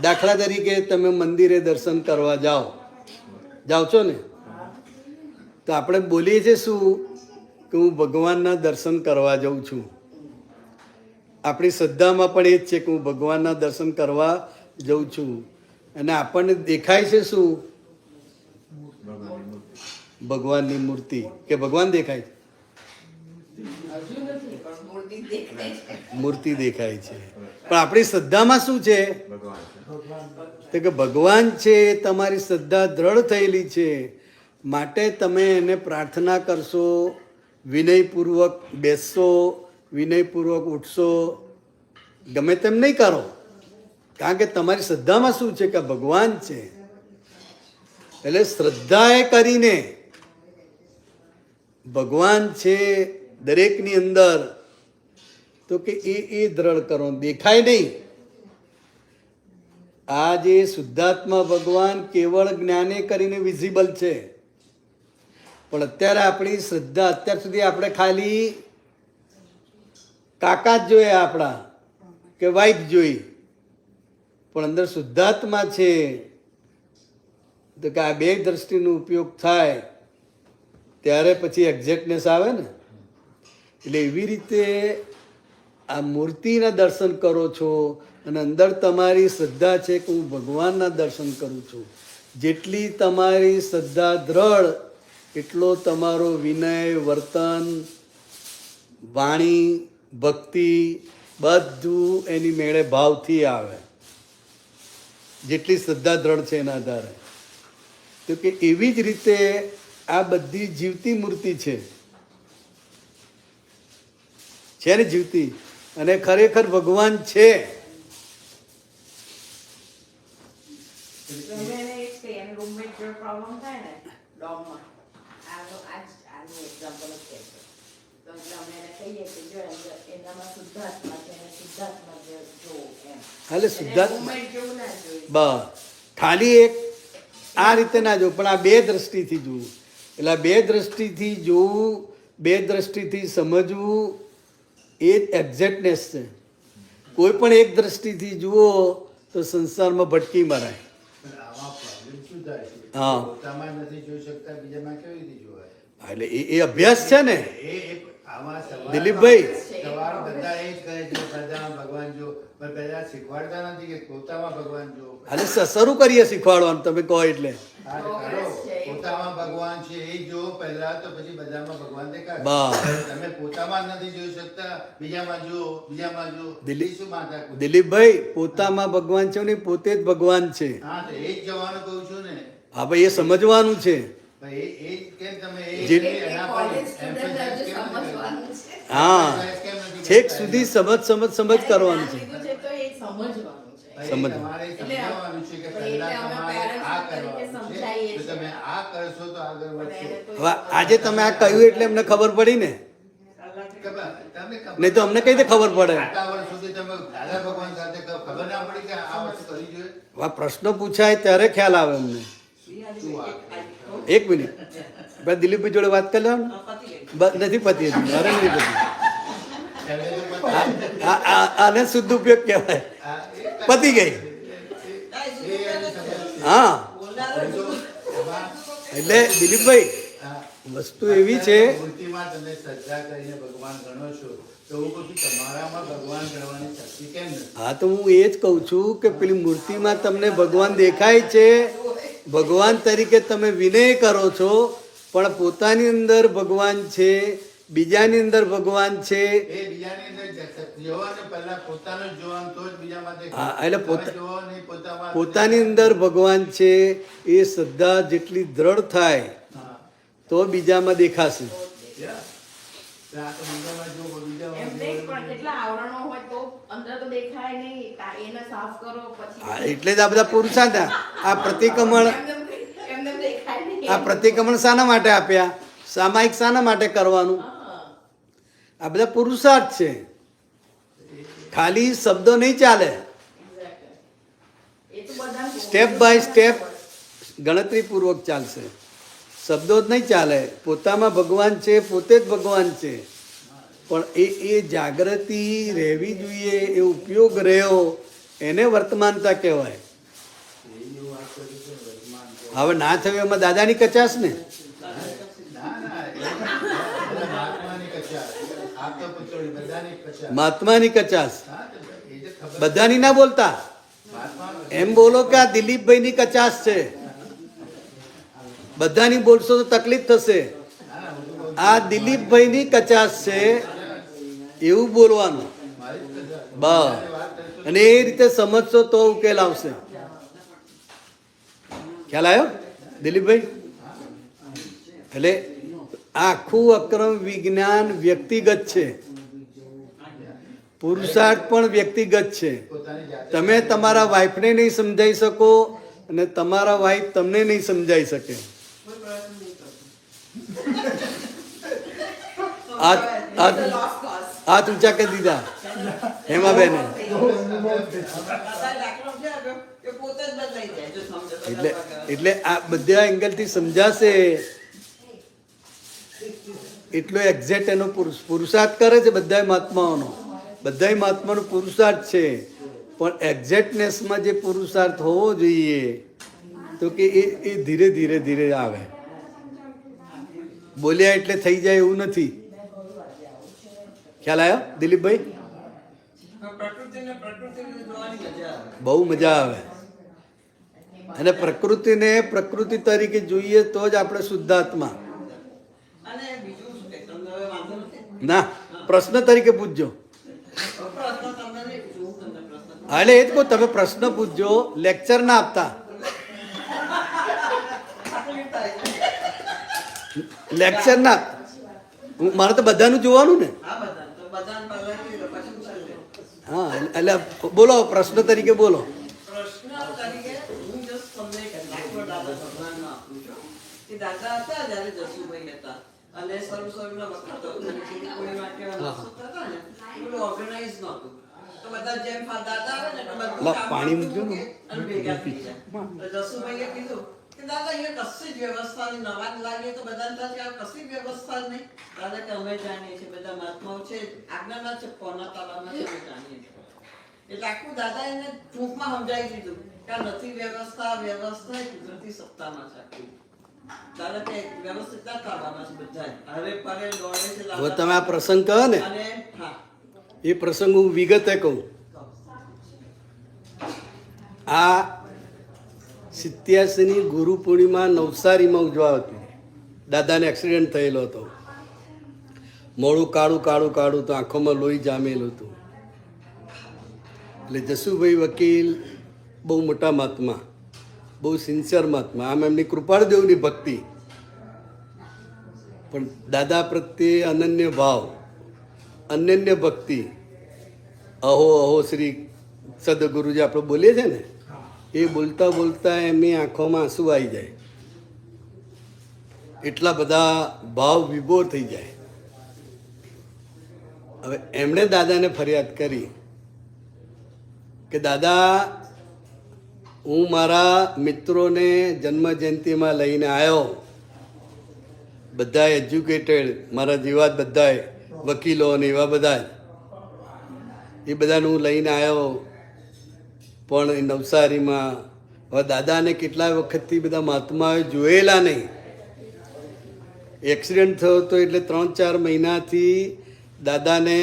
દાખલા તરીકે તમે મંદિરે દર્શન કરવા જાઓ છો ને, તો આપણે બોલીએ છીએ શું કે હું ભગવાનના દર્શન કરવા જાઉં છું. આપણી શ્રદ્ધામાં પણ એ જ છે કે હું ભગવાનના દર્શન કરવા જાઉં છું. અને આપણને દેખાય છે શું? ભગવાનની મૂર્તિ. કે ભગવાન દેખાય છે? હજુ નથી પણ મૂર્તિ દેખાય છે. મૂર્તિ દેખાય છે. પણ આપણી શ્રદ્ધામાં શું છે? ભગવાન છે. તો કે ભગવાન છે. તમારી શ્રદ્ધા દ્રઢ થયેલી છે, માટે તમે એને પ્રાર્થના કરશો, વિનયપૂર્વક બેસશો, વિનયપૂર્વક ઉઠશો, ગમે તેમ નહીં કરો. કારણ કે તમારી શ્રદ્ધામાં શું છે કે ભગવાન છે. એટલે શ્રદ્ધાએ કરીને ભગવાન છે દરેકની અંદર, તો કે એ દ્રઢ કરો, દેખાય નહીં. આ જે શુદ્ધાત્મા ભગવાન કેવળ જ્ઞાને કરીને વિઝિબલ છે, પણ અત્યારે આપણી શ્રદ્ધા, અત્યાર સુધી આપણે ખાલી કાકા જ જોયા આપણા કે વાઈફ જોઈ, પણ અંદર શુદ્ધાત્મા છે. તો કે આ બે દ્રષ્ટિનો ઉપયોગ થાય ત્યારે પછી એક્ઝેક્ટનેસ આવે ને. એટલે એવી રીતે આ મૂર્તિના દર્શન કરો છો અને અંદર તમારી શ્રદ્ધા છે કે હું ભગવાનના દર્શન કરું છું. જેટલી તમારી શ્રદ્ધા દ્રઢ એટલો તમારો વિનય, વર્તન, વાણી, ભક્તિ બધું એની મેળે ભાવથી આવે. જેટલી શ્રદ્ધા દ્રઢ છે એના આધારે. તો કે એવી જ રીતે આ બધી જીવતી મૂર્તિ છે ને જીવતી, અને ખરેખર ભગવાન છે. એને એક કે એનો રૂમમેટ જો પ્રોબ્લેમ થાય ને ડોગમાં, આનું એક્ઝામ્પલ જ છે. તો એટલે અમે એને કહીએ કે જો એનામાં શુદ્ધાત્મા છે, એને શુદ્ધાત્મા જો એમ. એટલે શુદ્ધાત્મા રૂમમેટ જેવું ના જોઈએ. બસ ખાલી એક આ રીતે ના જોવું, પણ આ બે દ્રષ્ટિથી જોવું. એટલે આ બે દ્રષ્ટિથી જોવું, બે દ્રષ્ટિથી સમજવું, એ જ એક્ઝેક્ટનેસ છે. કોઈ પણ એક દ્રષ્ટિથી જુઓ તો સંસારમાં ભટકી મરાય. પણ આમાં પ્રોબ્લેમ શું થાય છે? હા. પોતામાં નથી જોઈ શકતા, બીજામાં કેવી રીતે જોવાય? એટલે એ અભ્યાસ છે ને આમાં સવાલ દિલીપભાઈ. સવાલ બધા એ જ કહે છે શ્રદ્ધામાં ભગવાન જો, પણ પહેલા શીખવાડતા નથી કે પોતામાં ભગવાન જો. એટલે શરૂ કરીએ શીખવાડવાનું, તમે કહો એટલે. હા, તો કરો. પોતામાં ભગવાન છે એ જો પહેલા, તો પછી બધામાં ભગવાન દેખાય. બસ. તમે પોતામાં જ નથી જોઈ શકતા, બીજામાં જો, બીજામાં જો. દિલીપ- એ શું માથાકૂટ? દિલીપભાઈ, પોતામાં ભગવાન છે ને પોતે જ ભગવાન છે. હા, તો એ જ જવાનું કહું છું ને. હા ભાઈ, એ સમજવાનું છે. પણ એ જ કેમ તમે જે- એના પર કોલેજ સ્ટુડન્ટ emphasize હજુ કેમ નથી સમજવાનું કરતા? છે. હા, કેમ નથી છેક કરતા? સુધી સમજ કરવાનું છે. લીધું છે તો એ સમજવાનું છે. ભાઈ, સમજ. તમારે સમજાવવાનું છે કે એટલે પહેલા અમે તમારે parents આ તરીકે કરવાનું છે, સમજાવીએ તો છીએ. તમે આ કરશો તો આગળ પણ વધશો. એને તો હવે આજે તમે આ કહ્યું એટલે એમને ખબર પડી ને, તમને ખબર- નહીં તો અમને કઈ રીતે ખબર પડે? આટલા વર્ષ સુધી તમે દાદા ભગવાન સાથે ખબર ના પડી કે આ વસ્તુ કરવી જોઈએ? આ પ્રશ્ન પૂછાય ત્યારે ખ્યાલ આવે અમને. શું વાત? એક મિનિટ, ભાઈ દિલીપભાઈ જોડે વાત કરી લો ને. નથી પતી હજી, મારે નથી પતી. પહેલે તો પછી- આને શુદ્ધ ઉપયોગ કહેવાય. આ એ- પતી ગઈ. હા, એટલે દિલીપભાઈ હા. વસ્તુ એવી છે. મૂર્તિમાં તમે શ્રદ્ધા કરીને ભગવાન ગણો છો, તો હું કહું છું તમારામાં ભગવાન ગણવાની શક્તિ કેમ નથી? હા, તો હું એ જ કહું છું કે પેલી મૂર્તિમાં તમને ભગવાન દેખાય છે, ભગવાન તરીકે તમે વિનય કરો છો, પણ પોતાની અંદર ભગવાન છે, બીજાની અંદર ભગવાન છે. એ બીજાની અંદર જોવાનું પહેલા પોતાનું જ જોવાનું, તો જ બીજામાં દેખાય. હા, એટલે તમે જોવો નહીં પોતામાં. પોતાની અંદર ભગવાન છે એ શ્રદ્ધા જેટલી દ્રઢ થાય હા. તો બીજામાં દેખાશે. આ તો મંદિરમાં જો, બીજામાં એમ નહીં, પણ કેટલા આવરણો હોય તો અંદર તો દેખાય નહીં. એને સાફ કરો પછી હા, એટલે જ આ બધા પુરુષાર્થ. આ પ્રતિક્રમણ, એમને દેખાય નહીં. આ પ્રતિક્રમણ શાના માટે આપ્યા? સામાયિક શાના માટે કરવાનું? હા. આ બધા પુરુષાર્થ છે. ખાલી શબ્દો નહીં ચાલે, Exactly. એ તો બધા સ્ટેપ બાય સ્ટેપ ગણતરીપૂર્વક ચાલશે. શબ્દો જ નહીં ચાલે. પોતામાં ભગવાન છે, પોતે જ ભગવાન છે, પણ એ જાગૃતિ રહેવી જોઈએ, એ ઉપયોગ રહ્યો, એને વર્તમાનતા કહેવાય. હવે ના થયું એમાં દાદાની કચાશ ને. અચ્છા. મહાત્માની કચાશ. હા, તો એ તો ખબર. બધાની ના બોલતા, મહાત્મા એમ બોલો કે આ દિલીપભાઈની કચાશ છે. બધાની બોલશો તો તકલીફ થશે. હા, હું તો કહું છું. આ દિલીપભાઈની કચાશ છે એવું બોલવાનું. મારી જ કદાચ. બસ. વાત કરતો. અને એ રીતે સમજશો તો ઉકેલ આવશે. ખ્યાલ આવ્યો દિલીપભાઈ? એટલે આખું અક્રમ વિજ્ઞાન વ્યક્તિગત છે, પુરુષાર્થ પણ વ્યક્તિગત છે. પોતાની જાતે તમે તમારા વાઈફને નહીં સમજાઈ શકો અને તમારા વાઈફ તમને નહીં સમજાઈ શકે. હાથ ઊંચા કરી દીધા હેમાબેને. દાદા દાખલો છે આપ્યો કે પોતે જ બદલાઈ જાય જો સમજે તો એટલે દાદા એટલે આ બધા એંગલથી સમજાશે. એટલો એક્ઝેક્ટ એનો પુરુષાર્થ કરે છે બધા મહાત્માઓનો. બધા મહાત્માનો પુરુષાર્થ છે, પણ એક્ઝેક્ટનેસમાં જે પુરુષાર્થ હોવો જોઈએ તો કે એ ધીરે ધીરે ધીરે આવે. બોલ્યા એટલે થઈ જાય એવું નથી. ખ્યાલ આવ્યો દિલીપભાઈ? પ્રકૃતિને જોવાની મજા આવે. બહુ મજા આવે. અને પ્રકૃતિને પ્રકૃતિ તરીકે જોઈએ તો જ આપણે શુદ્ધાત્મા. અને બીજું શું કે તમને હવે વાંધો નથી? ના, પ્રશ્ન તરીકે પૂછજો. પ્રશ્ન તમને નહીં પૂછું, હું તમને પ્રશ્ન પૂછું. એટલે એ જ કહું, તમે પ્રશ્ન પૂછજો, લેક્ચર ના આપતા. તકલીફ થાય છે. લેક્ચર ના. મારે તો બધાનું જોવાનું ને. હા બધા તો બધાને પહેલા કીધું, પછી પૂછાઈ લે. હા, એટલે બોલો, પ્રશ્ન તરીકે બોલો. પ્રશ્ન તરીકે હું just તમને એક દાખલો દાદા ભગવાનનો આપું છું કે દાદા હતા જ્યારે જસુભાઈ હતા અને સર્વના વખત અને કોઈ માટે મસ્ત હતા ને બધું ઓર્ગેનાઇઝ નહોતું. તો બધા જેમ દાદા આવે ને તો બધું લા, કામ પાણી કરતું મૂકજો ને. અને ભેગા થઈ જાય. તો જસુભાઈએ કીધું કે દાદા અહીંયા કશી જ વ્યવસ્થા નહીં, નવાજ લાગે તો બધાને થાય કે આ કશી જ વ્યવસ્થા જ નહીં. દાદા કે અમે જાણીએ છીએ, બધા મહાત્માઓ છે, આજ્ઞાના છે, કોના તાલામાં છે, અમે જાણીએ છીએ. એટલે આખું દાદા એને ટૂંકમાં સમજાવી દીધું કે આ નથી વ્યવસ્થા, વ્યવસ્થા એ કુદરતી સત્તામાં છે આખી. દાદા કે વ્યવસ્થિત ના તાબામાં છે બધા. હરે પરે દોડે છે દાદા. હવે તમે આ પ્રસંગ કહો ને, અને હા એ પ્રસંગ હું વિગતે કહું. આ 87ની ગુરુ પૂર્ણિમા નવસારીમાં ઉજવાતી. દાદાને એક્સિડન્ટ થયેલો હતો. મોડું કાળું કાળું કાળું તો આંખોમાં લોહી જામેલું હતું. એટલે જસુભાઈ વકીલ બહુ મોટા મહાત્મા, બહુ સિન્સિયર મહાત્મા. આમ એમની કૃપાળદેવની ભક્તિ, પણ દાદા પ્રત્યે અનન્ય ભાવ, અનન્ય ભક્તિ. અહો અહો શ્રી સદગુરુજી આપણે બોલીએ છીએ ને, એ બોલતા બોલતા એમની આંખોમાં આંસુ આવી જાય. એટલા બધા ભાવ વિભોર થઈ જાય. હવે એમણે દાદાને ફરિયાદ કરી કે દાદા, હું મારા મિત્રોને જન્મ જયંતિમાં લઈને આવ્યો, બધા એજ્યુકેટેડ, મારા જેવા જ બધા વકીલો ને એવા બધા, એ બધાને હું લઈને આવ્યો. પણ એ નવસારીમાં હવે દાદાને કેટલા વખતથી બધા મહાત્માઓએ જોયેલા નહીં. એક્સિડન્ટ થયો હતો એટલે 3-4 મહિનાથી દાદાને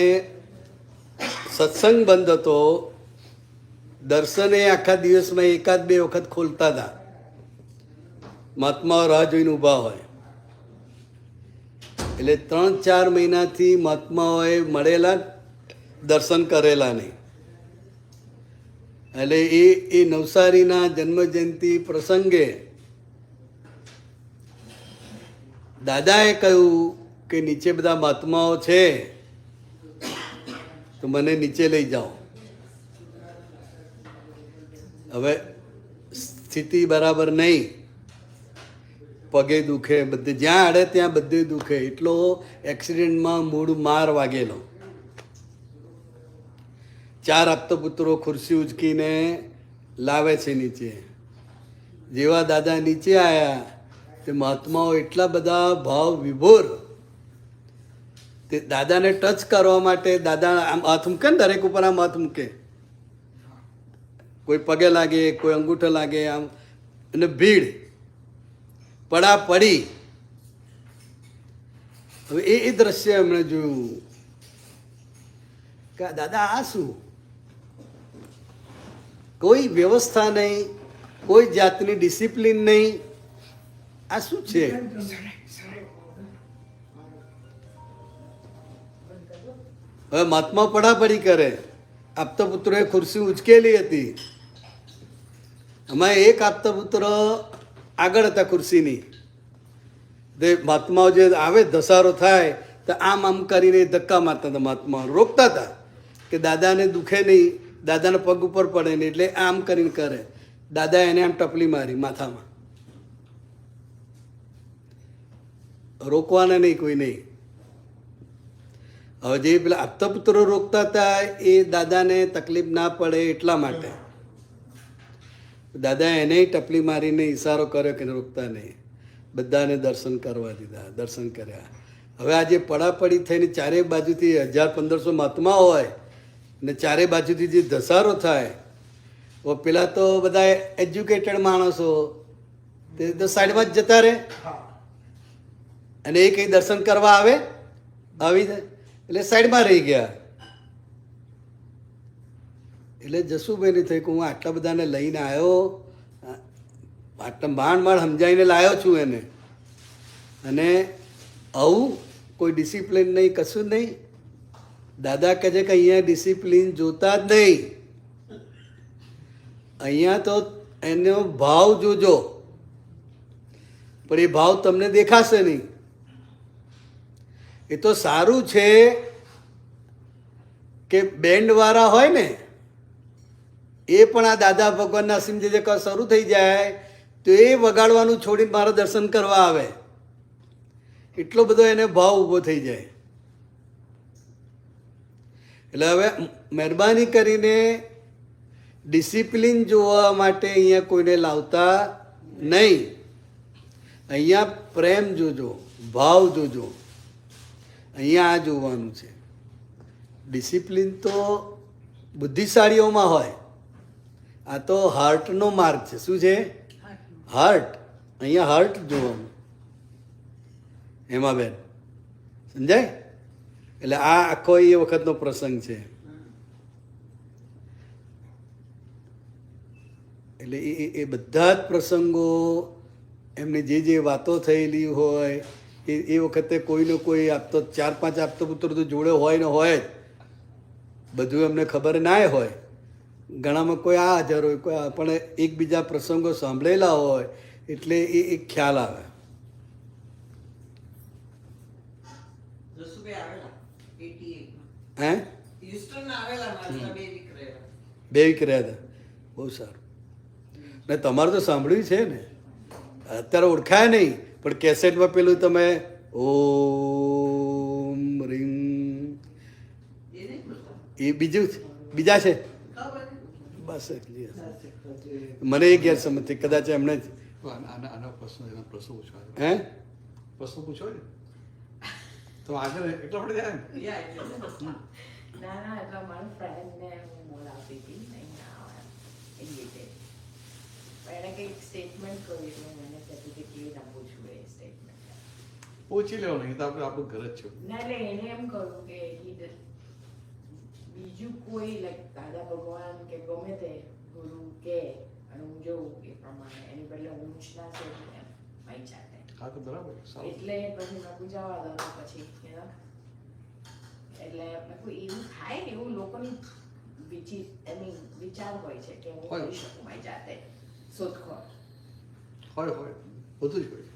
સત્સંગ બંધ હતો. દર્શને આખા દિવસમાં 1-2 વખત ખોલતા હતા. મહાત્માઓ રાહ જોઈને ઊભા હોય. એટલે 3-4 મહિનાથી મહાત્માઓએ મળેલા, દર્શન કરેલા નહીં. એટલે એ નવસારીના જન્મજયંતિ પ્રસંગે દાદાએ કહ્યું કે નીચે બધા મહાત્માઓ છે તો મને નીચે લઈ જાઓ. હવે સ્થિતિ બરાબર નહીં, પગે દુખે, બધે જ્યાં અડે ત્યાં બધે દુખે. એટલો એક્સિડન્ટમાં મૂળ માર વાગેલો. 4 આપતપુત્રો ખુરશી ઉચકીને લાવે છે નીચે. જેવા દાદા નીચે આવ્યા તે મહાત્માઓ એટલા બધા ભાવ વિભોર, તે દાદાને ટચ કરવા માટે દાદા આમ હાથ મૂકે ને, દરેક ઉપર આમ હાથ મૂકે, કોઈ પગે લાગે, કોઈ અંગૂઠો લાગે, આમ. અને ભીડ પડા પડી. હવે એ દ્રશ્ય એમણે જોયું. કે દાદા આ શું, કોઈ વ્યવસ્થા નહીં, કોઈ જાતની ડિસિપ્લિન નહીં, આ શું છે? હવે મહાત્મા પડાપડી કરે. આપતા પુત્રોએ ખુરશી ઉચકેલી હતી. અમારે એક આપતા પુત્ર આગળ હતા ખુરશીની. તે મહાત્માઓ જે આવે ધસારો થાય તો આમ આમ કરીને ધક્કા મારતા હતા. મહાત્માઓ રોકતા હતા કે દાદાને દુખે નહીં, દાદાના પગ ઉપર પડે નહીં, એટલે આમ કરીને કરે. દાદા એને આમ ટપલી મારી માથામાં. રોકવાના નહીં, કોઈ નહીં. હવે જે પેલા આપતા પુત્રો રોકતા હતા એ દાદાને તકલીફ ના પડે એટલા માટે દાદા એને ટપલી મારીને ઈશારો કર્યો કે રોકતા નહીં. બધાને દર્શન કરવા દીધા, દર્શન કર્યા. હવે આ જે પડાપડી થઈને ચારે બાજુથી 1000-1500 મહાત્મા હોય ને ચારે બાજુથી જે ધસારો થાય, પેલા તો બધા એજ્યુકેટેડ માણસો તે તો સાઈડમાં જ જતા રહે, અને એ કંઈ દર્શન કરવા આવે આવી જાય એટલે સાઈડમાં રહી ગયા. એટલે જસુભાઈને થયું કે હું આટલા બધાને લઈને આવ્યો, આટલા માંડ સમજાવીને લાવ્યો છું એને, અને આવું કોઈ ડિસિપ્લિન નહીં, કશું નહીં. દાદા કહે છે કે અહીંયા ડિસિપ્લિન જોતા જ નહીં, અહીંયા તો એનો ભાવ જોજો, પણ એ ભાવ તમને દેખાશે નહીં. એ તો સારું છે કે બેન્ડવાળા હોય ને એ પણ આ દાદા ભગવાનના અસીમ જે શરૂ થઈ જાય તો એ વગાડવાનું છોડીને મારા દર્શન કરવા આવે. એટલો બધો એને ભાવ ઊભો થઈ જાય. એટલે હવે મહેરબાની કરીને ડિસિપ્લિન જોવા માટે અહીંયા કોઈને લાવતા નહીં. અહીંયા પ્રેમ જોજો, ભાવ જોજો. અહીંયા આ જોવાનું છે. ડિસિપ્લિન તો બુદ્ધિશાળીઓમાં હોય, આ તો હાર્ટનો માર્ગ છે. શું છે? હાર્ટ. અહીંયા હાર્ટ જોવાનું એમાં બેન, સમજાય? એટલે આ આખો એ વખતનો પ્રસંગ છે. એટલે એ બધા જ પ્રસંગો એમની જે વાતો થયેલી હોય એ વખતે કોઈને કોઈ આપતો 4-5 આપતો પુત્ર તો જોડે હોય ને હોય જ. બધું એમને ખબર ના હોય. ઘણામાં કોઈ આ હાજર હોય, કોઈ પણ એકબીજા પ્રસંગો સાંભળેલા હોય એટલે એ એક ખ્યાલ આવે. જસુભાઈ આવેલા 88 હે હ્યુસ્ટન આવેલા, મારા 2 વીક રહ્યા. 2 વીક રહ્યા હતા. બહુ સારું. ને તમારું તો સાંભળ્યું છે ને, અત્યારે ઓળખાય નહીં પણ કેસેટમાં પેલું તમે ઓમ રીમ એ નહીં બોલતા. એ બીજું બીજા છે ખબર બસ એટલી હશે. મને એ ગેરસમજ થઈ, કદાચ એમણે જ. આના પ્રશ્ન એના પ્રશ્ન પૂછવા હે પ્રશ્ન પૂછો ને તો આગળ એટલા પડે જાય ને. Yeah, એટલે ના ના, એટલે મારા ફ્રેન્ડને હું બોલાવતી હતી અહીંયા એ રીતે. પણ એને કંઈક સ્ટેટમેન્ટ કર્યું એટલે મને કહેતી હતી કેવી રીતના પૂછવું એ સ્ટેટમેન્ટ. પૂછી લેવાનું, નહીં તો આપણે આપણું ઘર જ છે. ના એટલે એને એમ કહ્યું કે બીજું કોઈ લાઈક દાદા ભગવાન કે ગમે તે ગુરુ કે અને હું જોઉં એ પ્રમાણે એની બદલે હું જ ના છે એમ મારી જાતે. હા તો બરાબર, સારું. એટલે પછી મેં પૂછાવા દો તો પછી એટલે મેં કોઈ એવું થાય ને એવું લોકોની વિચાર હોય છે કે હું હોય. કરી શકું મારી જાતે શોધખોળ. હોય બધું જ હોય.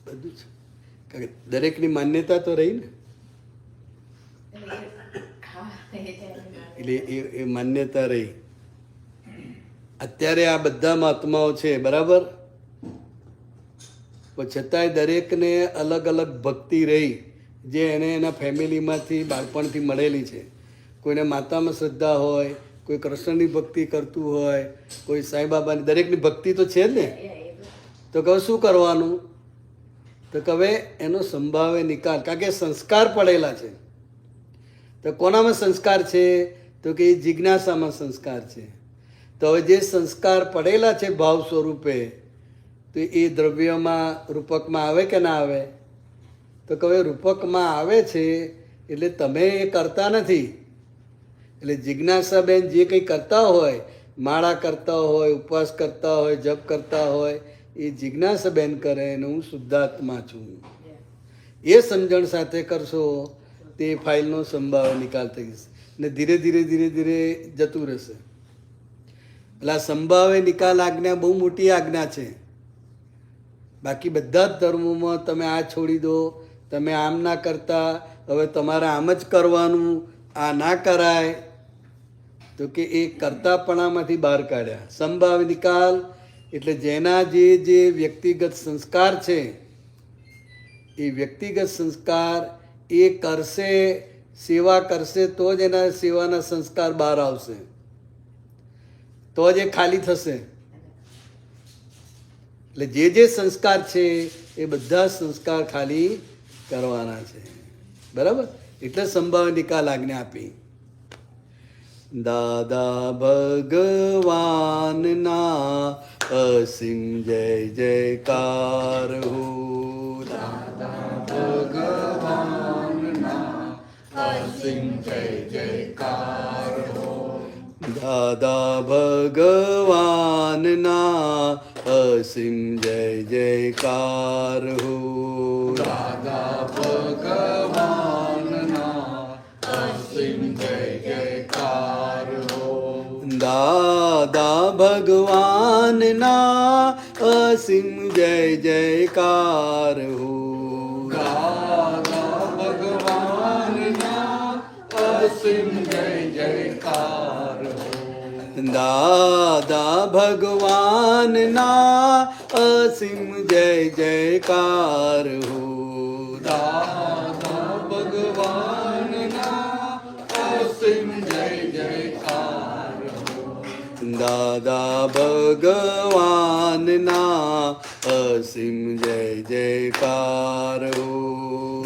બધું જ. કારણ કે દરેકની માન્યતા તો રહી ને, એટલે હા એ છે એટલે એ માન્યતા રહી. અત્યારે આ બધા મહાત્માઓ છે બરાબર, પણ છતાંય દરેકને અલગ અલગ ભક્તિ રહી જે એને એના ફેમિલીમાંથી બાળપણથી મળેલી છે. કોઈને માતામાં શ્રદ્ધા હોય, કોઈ કૃષ્ણની ભક્તિ કરતું હોય, કોઈ સાંઈબાબાની. દરેકની ભક્તિ તો છે જ ને. તો કહે શું કરવાનું? તો કે હવે એનો સંભાવે નિકાલ, કારણ કે સંસ્કાર પડેલા છે. તો કોનામાં સંસ્કાર છે? તો કે એ જિજ્ઞાસામાં સંસ્કાર છે. તો હવે જે સંસ્કાર પડેલા છે ભાવ સ્વરૂપે, તો એ દ્રવ્યમાં રૂપકમાં આવે કે ના આવે? તો કે હવે રૂપકમાં આવે છે એટલે તમે એ કરતા નથી. એટલે જિજ્ઞાસાબેન જે કંઈ કરતા હોય, માળા કરતા હોય, ઉપવાસ કરતા હોય, જપ કરતા હોય, એ જિજ્ઞાસાબેન કરે અને હું શુદ્ધાત્મા છું. એ સમજણ સાથે કરશો તે ફાઇલનો સંભાવ નિકાલ થઈ જશે ને ધીરે ધીરે ધીરે ધીરે જતું રહેશે. એટલે આ સંભાવે નિકાલ આજ્ઞા બહુ મોટી આજ્ઞા છે. બાકી બધા જ ધર્મોમાં તમે આ છોડી દો, તમે આમ ના કરતા, હવે તમારે આમ જ કરવાનું, આ ના કરાય, તો કે એ કરતાપણામાંથી બહાર કાઢ્યા. સંભાવ નિકાલ એટલે જેના જે વ્યક્તિગત સંસ્કાર છે એ વ્યક્તિગત સંસ્કાર એ કરશે, સેવા કરશે તો જ એના સેવાના સંસ્કાર બહાર આવશે, તો જ એ ખાલી થશે. એટલે જે સંસ્કાર છે એ બધા સંસ્કાર ખાલી કરવાના છે. બરાબર? એટલે સંભાવ નિકાલ આજ્ઞા આપી. દાદા ભગવાનના અસીમ જય જયકાર હો. દાદા ભગવાનના અસીમ જય જયકાર હો. દાદા ભગવાનના અસીમ જય જયકાર હો. દાદા ભગવાનના અસીમ જય જયકાર હો. દાદા ભગવાનના અસીમ જય જયકાર હો. દાદા ભગવાનના અસીમ જય જયકાર હો. દાદા ભગવાનના અસીમ જય જયકાર હો. દાદા ભગવાનના અસીમ જય જયકાર હો. દાદા ભગવાનના અસીમ જય જયકાર હો. દાદા ભગવાનના અસીમ જય જયકાર હો.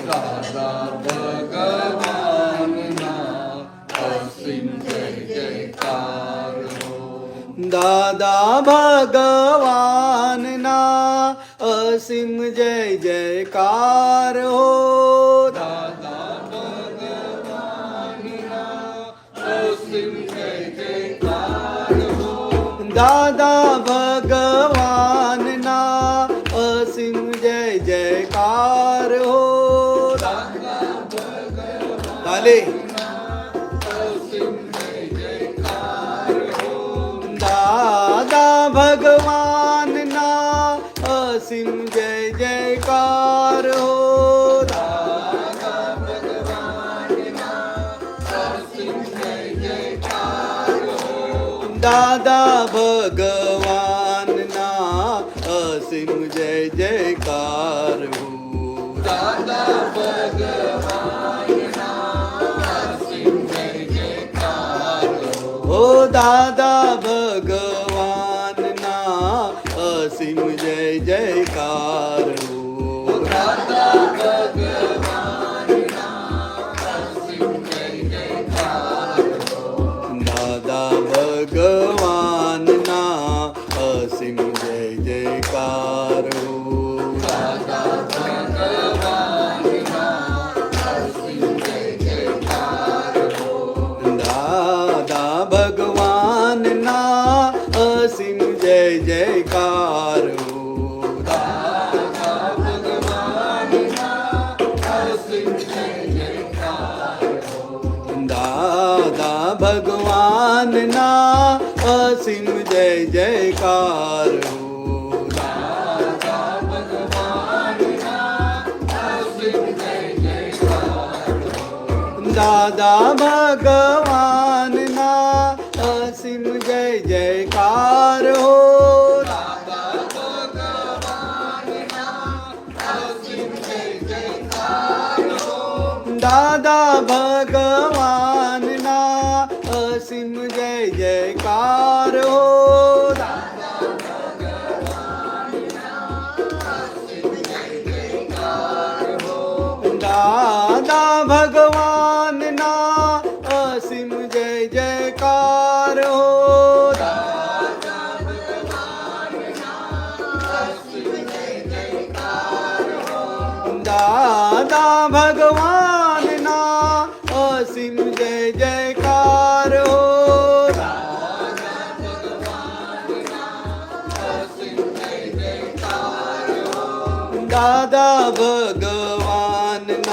દાદા ભગવાનના અસીમ જય જયકાર હો. દાદા ભગવાનના અસીમ જય જયકાર હો. દાદા ભગવાનના અસીમ જય જયકાર હો. દાદા ભગવાન દાદા ભગવાનના અસીમ જય જયકાર હો. દાદા ભગવાનના અસીમ જય જયકાર હો. દાદા ભગવાનના અસીમ જય જયકાર હો. દાદા ભગવાનના અસીમ જય જયકાર હો. દાદા ભગવાનના અસીમ જય જયકાર હો. દાદા ભગવાનના અસીમ જય જયકાર હો. દાદા ભગવાનના અસીમ જય જયકાર હો. દાદા ભગવાનના અસીમ જય જયકાર હો. દાદા ભગવાનના અસીમ જય જયકાર હો. દાદા ભગવાનના અસીમ જય જયકાર હો. દાદા ભગવાનના અસીમ જય જયકાર હો. દાદા ભગવાનના અસીમ જય જયકાર હો. દાદા ભગવાનના અસીમ જય જયકાર હો. દાદા ભગવાનના અસીમ જય જયકાર હો. દાદા ભગવાનના અસીમ જય જયકાર હો. દાદા ભગવાનના અસીમ જય જયકાર હો. દાદા ભગવાનના અસીમ જય જયકાર હો. દાદા ભગવાનના અસીમ જય જયકાર હો. દાદા ભગવાનના ભગવાનના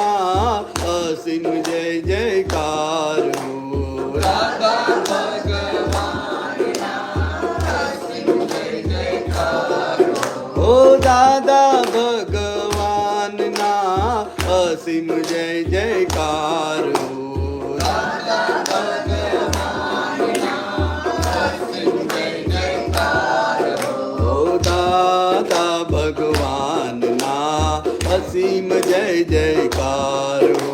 અસીમ જય જયકાર હો. ઓ દાદા ભગવાનના અસીમ જય જયકાર હો. ઓ દાદા ભગવાનના અસીમ જય જયકાર હો.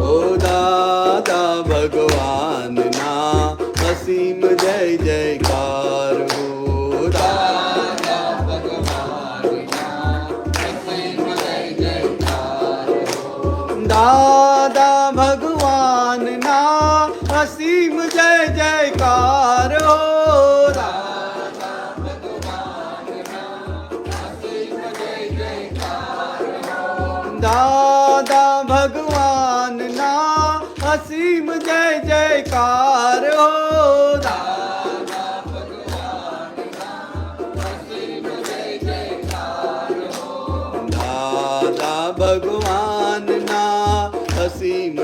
ઓ દાદા ભગવાનના અસીમ જય જયકાર હો. દાદા ભગવાનના અસીમ જય જયકાર હો. દાદા ભગવાનના અસીમ જય જયકાર હો. દાદા ભગવાનના અસીમ જય જયકાર હો. દાદા ભગવાનના અસીમ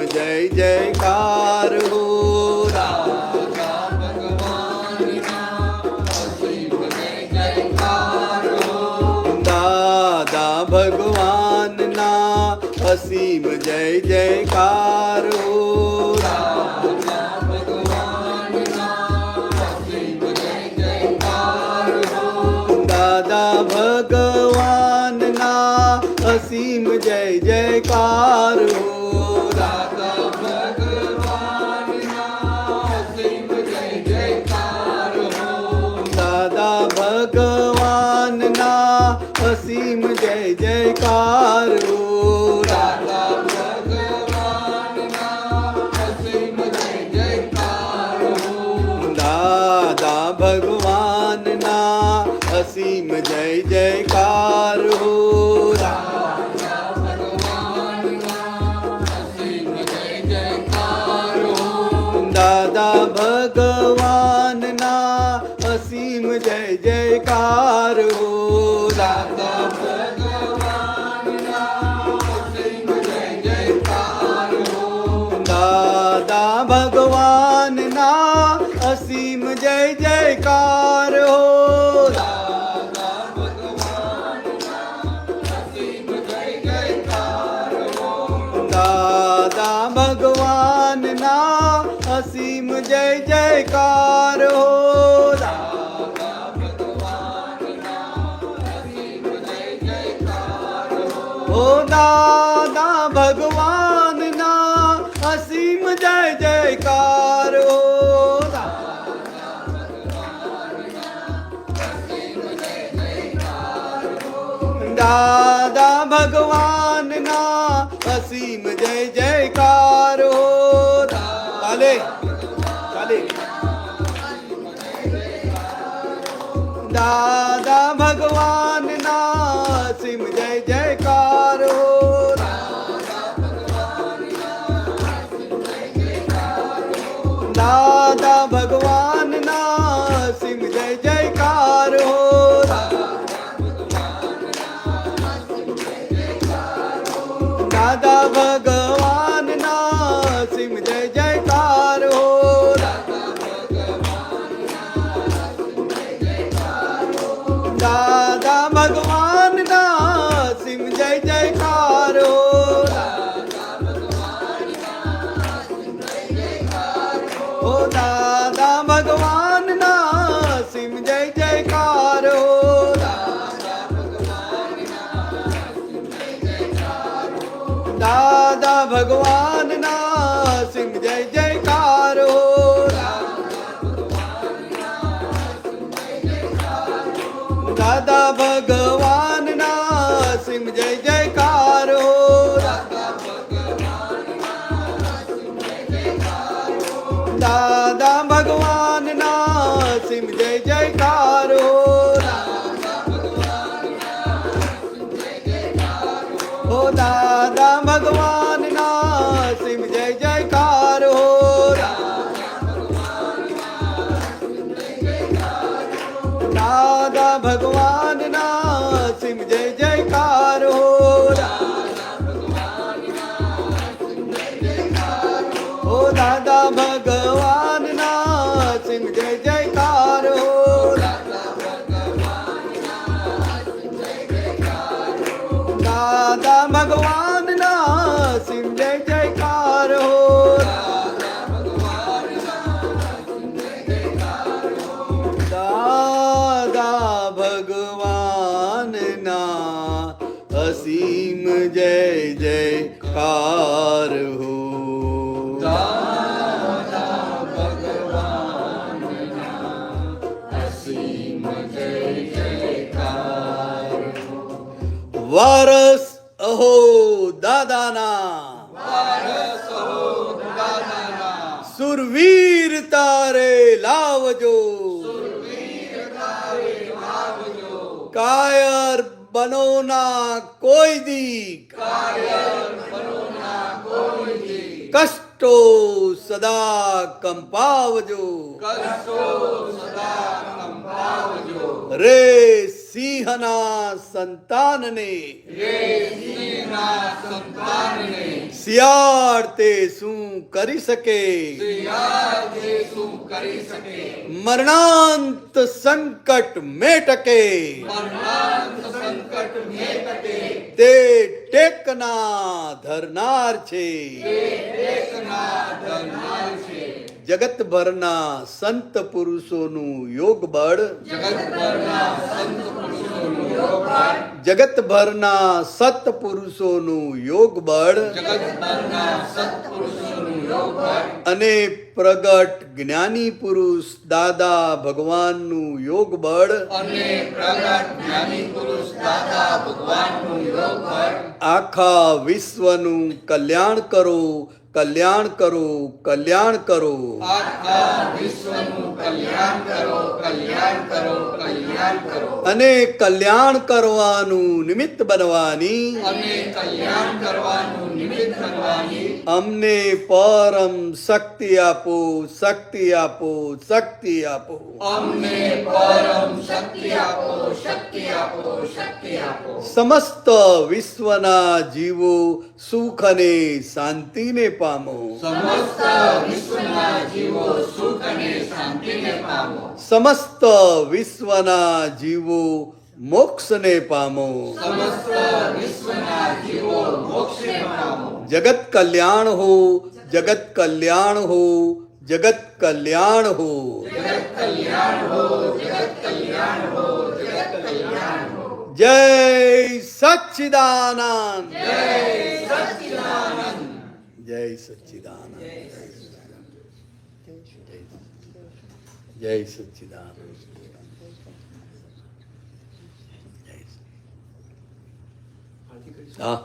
જય જયકાર હો. દાદા ભગવાનના અસીમ જય જયકાર હો. દાદા ભગવાનના અસીમ જય જયકાર હો. દાદા ભગવાનના અસીમ જય જયકાર હો. દાદા ભગવાનના અસીમ જય જયકાર હો. દાદા ભગવાનના અસીમ જય જયકાર હો. દાદા ભગવાનના અસીમ જય જયકાર હો. ઓ દાદા ભગવાનના અસીમ જય જયકાર હો. દાદા ભગવાનના અસીમ જય જયકાર હો. ચાલે ચાલે. દાદા ભગવાનના અસીમ જય જયકાર હો. દાદા ભગવાનના અસીમ જય જયકાર હો. દાદા ભગવાનના અસીમ જય જયકાર હો. દાદા ભગવાનના અસીમ જય જયકાર હો. ઓ દાદા ભગવાનના અસીમ જય જયકાર હો. દાદા ભગવાનના અસીમ જય જયકાર હો. દાદા ભગવાનના અસીમ જય જયકાર હો. દાદા ભગવાનના અસીમ જય જયકાર હો. ઓ દાદા ભગવાનના અસીમ જય જયકાર હો. દાદા ભગવાનના સિમ જય જયકાર હો. દાદા ભગવાનના અસીમ જય જયકાર હો. વારસ અહો દાદાના, સુરવીર તારે લાવજો, કાયર બનો ના કોઈ દી, કષ્ટો સદા કંપાવજો, રે સિંહના સંતાનને, શિયાળ તે શું કરી શકે, મરણાંત સંકટ મેટકે, તે ટેકના ધરનાર છે. જગતભરના સંત પુરુષોનું યોગ બળ, જગતભરના સત્પુરુષોનું યોગ બળ અને પ્રગટ જ્ઞાની પુરુષ દાદા ભગવાનનું યોગ બળ આખા વિશ્વનું કલ્યાણ કરો, કલ્યાણ કરો, કલ્યાણ કરો. અને કલ્યાણ કરવાનું નિમિત્ત બનવાની અમને પરમ શક્તિ આપો, શક્તિ આપો, શક્તિ આપો. સમસ્ત વિશ્વના જીવો સુખ અને શાંતિને પામો. સમસ્ત વિશ્વના જીવો મોક્ષને પામો. જગત કલ્યાણ હો, જગત કલ્યાણ હો, જગત કલ્યાણ હો. જય સચ્ચિદાનંદ, જય સચ્ચિદાનંદ, જય સચ્ચિદાનંદ. હા.